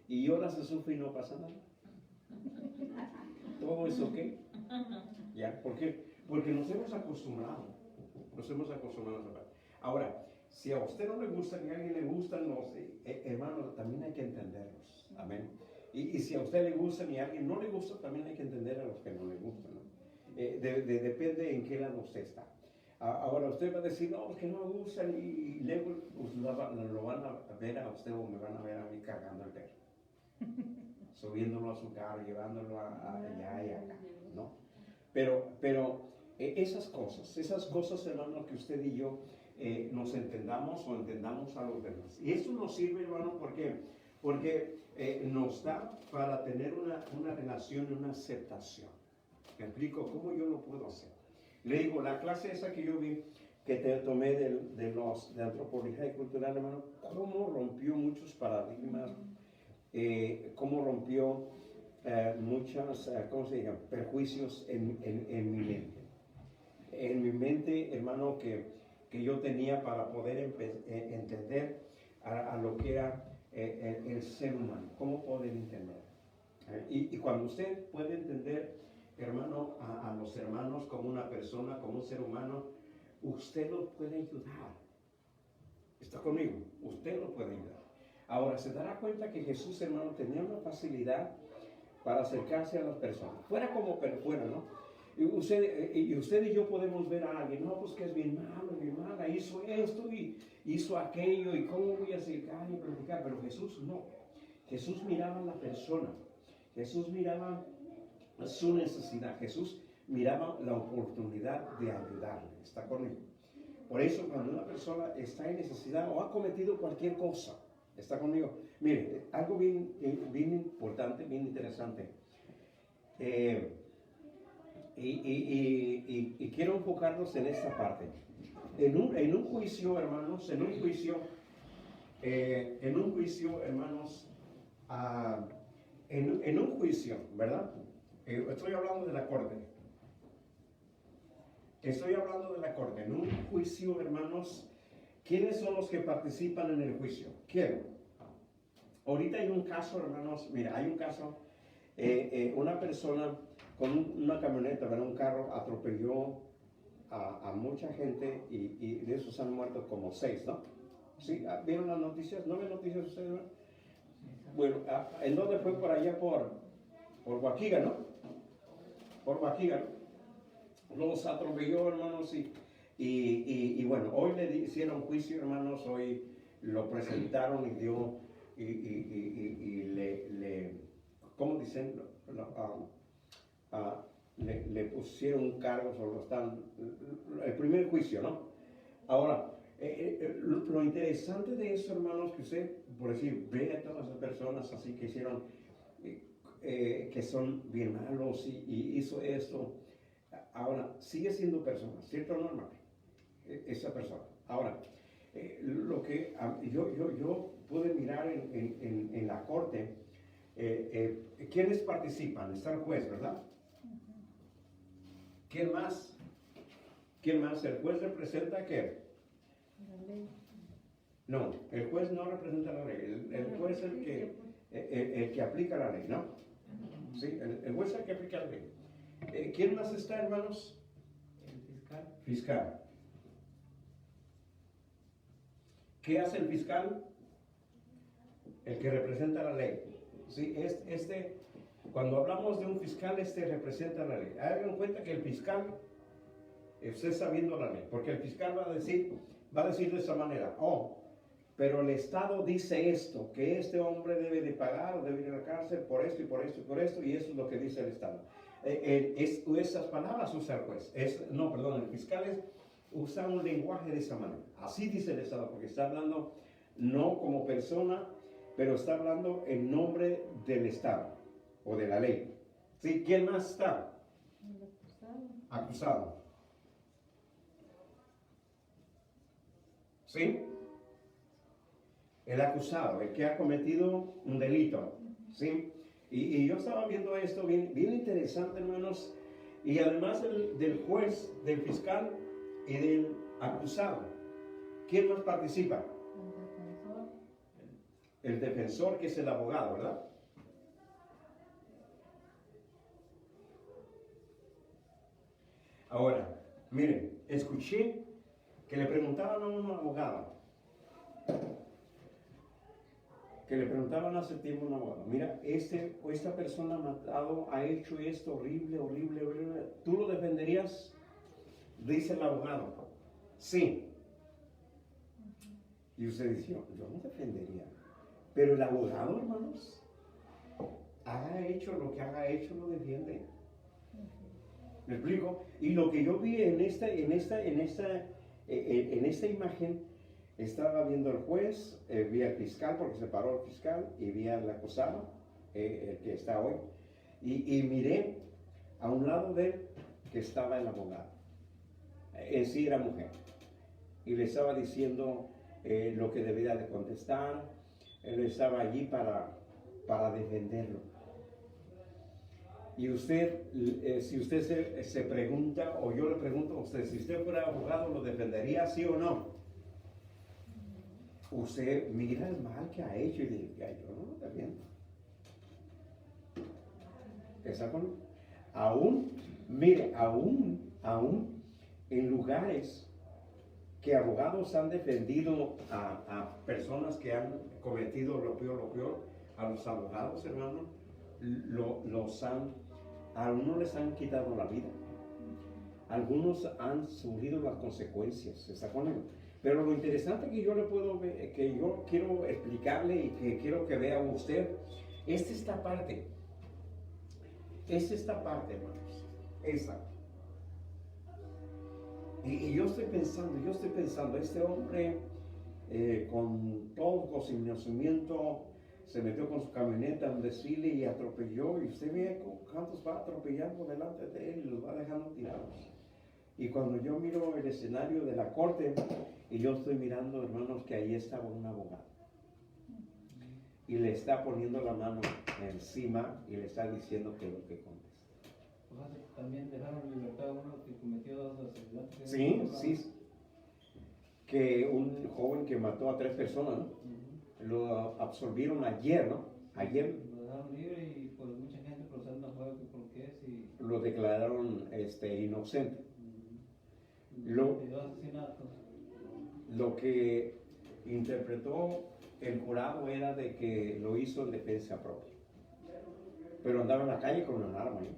Y ahora se sufre y no pasa nada. Todo es ok. ¿Ya? ¿Por qué? Porque nos hemos acostumbrado. Nos hemos acostumbrado a esa parte. Ahora, si a usted no le gusta ni a alguien le gustan, hermano, también hay que entenderlos. Amén. Y si a usted le gusta ni a alguien no le gusta, también hay que entender a los que no le gustan, ¿no? Depende en qué lado usted está. Ahora usted va a decir, no, que no me gustan y luego pues, lo van a ver a usted o me van a ver a mí cargando el perro. Subiéndolo a su carro, llevándolo allá y acá, ¿no? Pero esas cosas, hermano, que usted y yo nos entendamos o entendamos a los demás. Y eso nos sirve, hermano, porque nos da para tener una relación, una aceptación. ¿Me explico? ¿Cómo yo lo puedo hacer? Le digo, la clase esa que yo vi, que te tomé de antropología y cultural, hermano, cómo rompió muchos paradigmas, cómo rompió muchos, ¿cómo se llama? Perjuicios en mi mente. En mi mente, hermano, que yo tenía para poder entender a lo que era el ser humano, cómo poder entender. Y cuando usted puede entender, hermano, a los hermanos como una persona, como un ser humano, usted lo puede ayudar. ¿Está conmigo? Usted lo puede ayudar. Ahora, se dará cuenta que Jesús, hermano, tenía una facilidad para acercarse a las personas. Fuera como fuera, ¿no? Y usted y yo podemos ver a alguien, no, pues que es bien malo, bien mala, hizo esto y hizo aquello, y cómo voy a acercar y platicar. Pero Jesús no. Jesús miraba a la persona. Jesús miraba su necesidad. Jesús miraba la oportunidad de ayudarle. ¿Está conmigo? Por eso, cuando una persona está en necesidad o ha cometido cualquier cosa, ¿está conmigo? Mire, algo bien importante, bien interesante. Y quiero enfocarnos en esta parte. En un juicio, hermanos, en un juicio, hermanos, en un juicio, ¿verdad? Estoy hablando de la corte. En un juicio, hermanos, ¿quiénes son los que participan en el juicio? ¿Quién? Ahorita hay un caso, hermanos, mira, hay un caso, una persona con una camioneta, ¿verdad? Un carro atropelló a mucha gente y de esos han muerto como 6, ¿no? ¿Sí? ¿Vieron las noticias? ¿No ven noticias ustedes, no? Bueno, ¿en dónde fue? Por allá por Waukegan, ¿no? Por Waukegan. Los atropelló, hermanos, y bueno, hoy le hicieron juicio, hermanos, hoy lo presentaron y dio, y le ¿cómo dicen? Le pusieron un cargo, el primer juicio, ¿no? Ahora, lo interesante de eso, hermanos, que usted, por decir, ve a todas las personas así que hicieron, que son bien malos y hizo esto. Ahora, sigue siendo persona, ¿cierto o no, hermano? Esa persona. Ahora, lo que yo pude mirar en la corte, ¿quiénes participan? Está el juez, ¿verdad? ¿Quién más? ¿Quién más? ¿El juez representa qué? La ley. No, el juez no representa la ley. El juez es el que aplica la ley, ¿no? Sí, el juez es el que aplica la ley. ¿Quién más está, hermanos? El fiscal. Fiscal. ¿Qué hace el fiscal? El que representa la ley. Sí, cuando hablamos de un fiscal, representa la ley. Hagan en cuenta que el fiscal está sabiendo la ley, porque el fiscal va a decir de esa manera, pero el Estado dice esto, que este hombre debe de pagar o debe ir a la cárcel por esto y por esto y por esto, y eso es lo que dice el Estado. Esas palabras usa el juez. El fiscal usa un lenguaje de esa manera. Así dice el Estado, porque está hablando no como persona, pero está hablando en nombre del Estado o de la ley. ¿Sí? ¿Quién más está? El acusado. Acusado. ¿Sí? El acusado, el que ha cometido un delito. ¿Sí? Y yo estaba viendo esto bien interesante, hermanos, y además del juez, del fiscal y del acusado. ¿Quién más participa? El defensor. El defensor, que es el abogado, ¿verdad? Ahora, miren, escuché que le preguntaban a un abogado, hace tiempo a un abogado, mira, esta persona ha matado, ha hecho esto horrible, ¿tú lo defenderías? Dice el abogado, sí. Y usted dice, yo no defendería. Pero el abogado, hermanos, haga hecho lo que haga hecho, lo defiende. ¿Me explico? Y lo que yo vi en esta imagen, estaba viendo al juez, vi al fiscal, porque se paró el fiscal, y vi al acusado, el que está hoy, y miré a un lado de él que estaba el abogado. Sí era mujer. Y le estaba diciendo lo que debía de contestar. Él estaba allí para defenderlo. Y usted, si usted se pregunta, o yo le pregunto a usted, si usted fuera abogado, ¿lo defendería, sí o no? Usted mira el mal que ha hecho y dice, yo no lo defiendo. ¿Está conmigo? Mire, aún en lugares que abogados han defendido a personas que han cometido lo peor, a los abogados, hermano, algunos les han quitado la vida, algunos han sufrido las consecuencias, ¿está conmigo? Pero lo interesante que yo le puedo ver, que yo quiero explicarle y que quiero que vea usted, es esta parte, hermanos, esa. Y yo estoy pensando, este hombre con todo conocimiento se metió con su camioneta en un desfile y atropelló, y usted ve cuántos va atropellando delante de él y los va dejando tirados. Y cuando yo miro el escenario de la corte, y yo estoy mirando, hermanos, que ahí estaba un abogado, y le está poniendo la mano encima y le está diciendo que lo que conteste. También dejaron en libertad a uno que cometió 2 asesinatos. Sí. Que un joven que mató a 3 personas, ¿no? Lo absolvieron ayer, ¿no? Ayer. Lo dejaron libre y pues mucha gente procesando afuera que por qué es y... Lo declararon inocente. 22 asesinatos. Lo que interpretó el jurado era de que lo hizo en defensa propia. Pero andaba en la calle con un arma, ¿eh?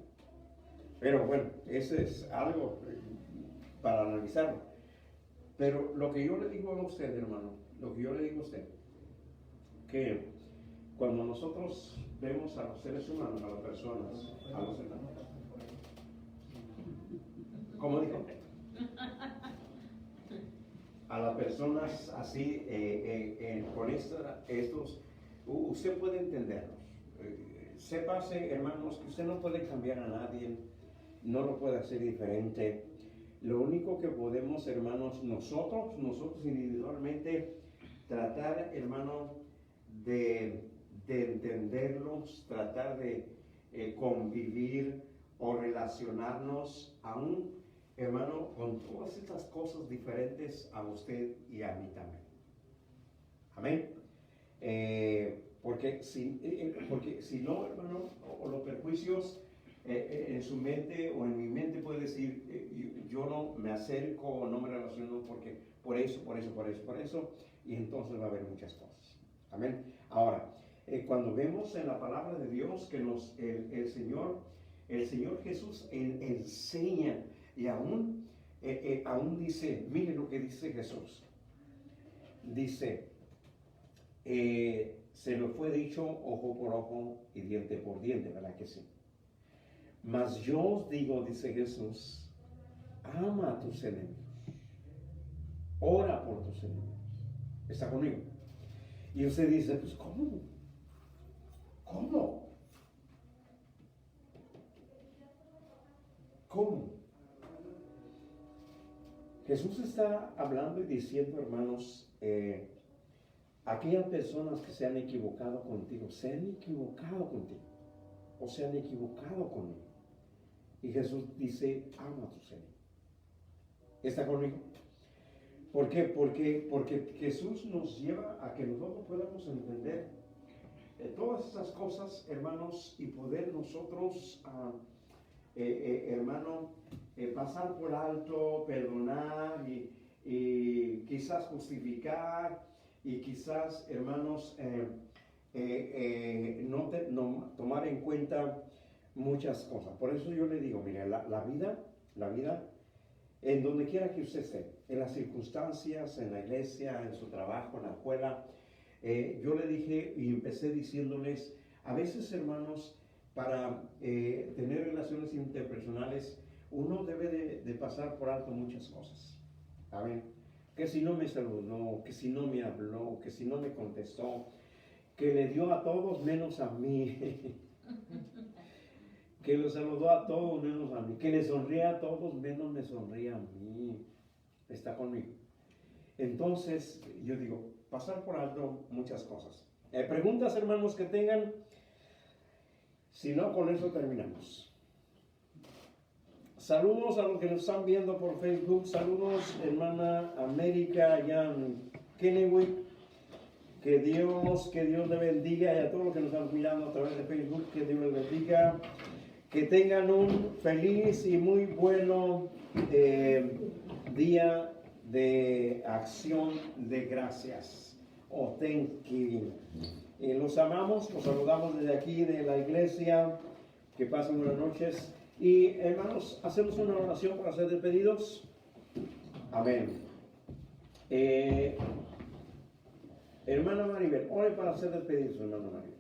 Pero bueno, eso es algo para analizarlo. Pero lo que yo le digo a usted, hermano, que cuando nosotros vemos a los seres humanos, a las personas, a los hermanos, ¿cómo dijo? A las personas así, con estos, usted puede entenderlos. Sépase, hermanos, que usted no puede cambiar a nadie, no lo puede hacer diferente. Lo único que podemos, hermanos, nosotros individualmente, tratar, hermano, de entenderlos, tratar de convivir o relacionarnos aún, hermano, con todas estas cosas diferentes a usted y a mí también. Amén. Porque si no, hermano, o los perjuicios en su mente o en mi mente puede decir, yo no me acerco, no me relaciono porque por eso, y entonces va a haber muchas cosas. Amén. Ahora, cuando vemos en la palabra de Dios que el Señor Jesús enseña y aún dice, mire lo que dice Jesús. Dice, se lo fue dicho ojo por ojo y diente por diente, ¿verdad que sí? Mas yo os digo, dice Jesús, ama a tus enemigos, ora por tus enemigos. ¿Está conmigo? Y usted dice, pues ¿cómo? Jesús está hablando y diciendo, hermanos, aquellas personas que se han equivocado contigo, o se han equivocado conmigo. Y Jesús dice, ama a tus enemigos. ¿Está conmigo? ¿Por qué? Porque Jesús nos lleva a que nosotros podamos entender todas estas cosas, hermanos, y poder nosotros, hermano, pasar por alto, perdonar y quizás justificar y quizás, hermanos, no tomar en cuenta muchas cosas. Por eso yo le digo, mire, la vida en donde quiera que usted esté, en las circunstancias, en la iglesia, en su trabajo, en la escuela. Yo le dije y empecé diciéndoles, a veces, hermanos, para tener relaciones interpersonales, uno debe de pasar por alto muchas cosas. Amén. Que si no me saludó, que si no me habló, que si no me contestó, que le dio a todos menos a mí, que lo saludó a todos menos a mí, que le sonría a todos menos me sonría a mí. Está conmigo. Entonces, yo digo, pasar por alto muchas cosas. Preguntas, hermanos, que tengan. Si no, con eso terminamos. Saludos a los que nos están viendo por Facebook. Saludos, hermana América, allá en Kennewick. Que Dios le bendiga, y a todos los que nos están mirando a través de Facebook, que Dios les bendiga. Que tengan un feliz y muy bueno día de acción de gracias. Oh, thank you. Los amamos, los saludamos desde aquí de la iglesia. Que pasen buenas noches. Y hermanos, hacemos una oración para ser despedidos. Amén. Hermana Maribel, ore para ser despedidos, hermana Maribel.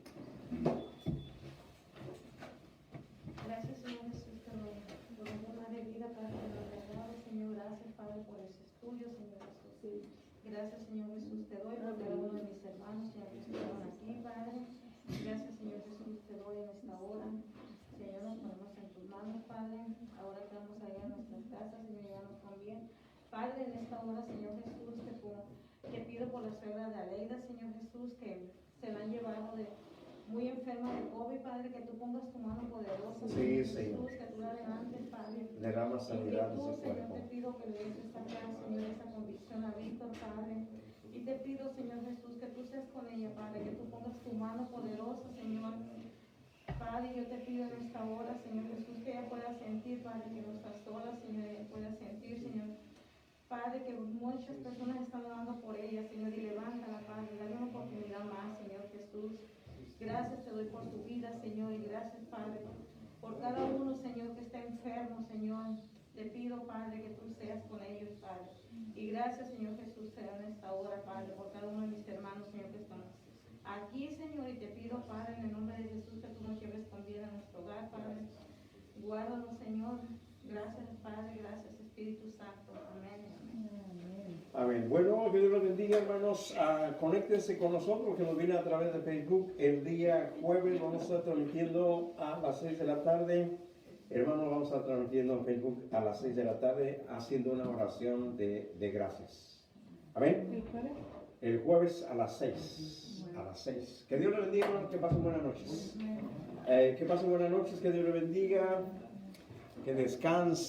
Gracias, Señor Jesús, por una de vida, Padre, que nos regalo, Señor. Gracias, Padre, por ese estudio, Señor Jesús. Gracias, Señor Jesús, te doy por cada uno de mis hermanos, Señor, que están aquí, Padre. Gracias, Señor Jesús, te doy en esta hora. Señor, nos ponemos en tus manos, Padre. Ahora que vamos allá a nuestras casas, Señor, ya nos conviene. Padre, en esta hora, Señor Jesús, te pido por la suegra de Aleida, Señor Jesús, que se la han llevado muy enferma de COVID, Padre, que tú pongas tu mano poderosa, Sí, Señor Señor. Jesús, que tú la levantes, Padre. Derrama sanidad de Y su tú, Señor, cuerpo. te pido que le des esta paz, Señor, esa convicción a Víctor, Padre. Y te pido, Señor Jesús, que tú seas con ella, Padre, que tú pongas tu mano poderosa, Señor. Padre, yo te pido en esta hora, Señor Jesús, que ella pueda sentir, Padre, que no está sola, Señor, ella pueda sentir, Señor. Padre, que muchas personas están orando por ella, Señor, y levántala, Padre, dale una oportunidad más, Señor Jesús. Gracias te doy por su vida, Señor, y gracias, Padre, por cada uno, Señor, que está enfermo, Señor. Te pido, Padre, que tú seas con ellos, Padre. Y gracias, Señor Jesús, sea en esta hora, Padre, por cada uno de mis hermanos, Señor, que están aquí, Señor, y te pido, Padre, en el nombre de Jesús, que tú nos lleves con bien a nuestro hogar, Padre. Guárdanos, Señor. Gracias, Padre, gracias, Espíritu Santo. Amén. Amén. Bueno, que Dios los bendiga, hermanos. Conéctense con nosotros, que nos viene a través de Facebook. El día jueves vamos a estar transmitiendo a las 6 de la tarde. Hermanos, vamos a estar transmitiendo en Facebook a las 6 de la tarde, haciendo una oración de gracias. Amén. El jueves a las 6. A las 6. Que Dios les bendiga, hermanos. Que pasen buenas noches. Que pasen buenas noches. Que Dios les bendiga. Que descansen.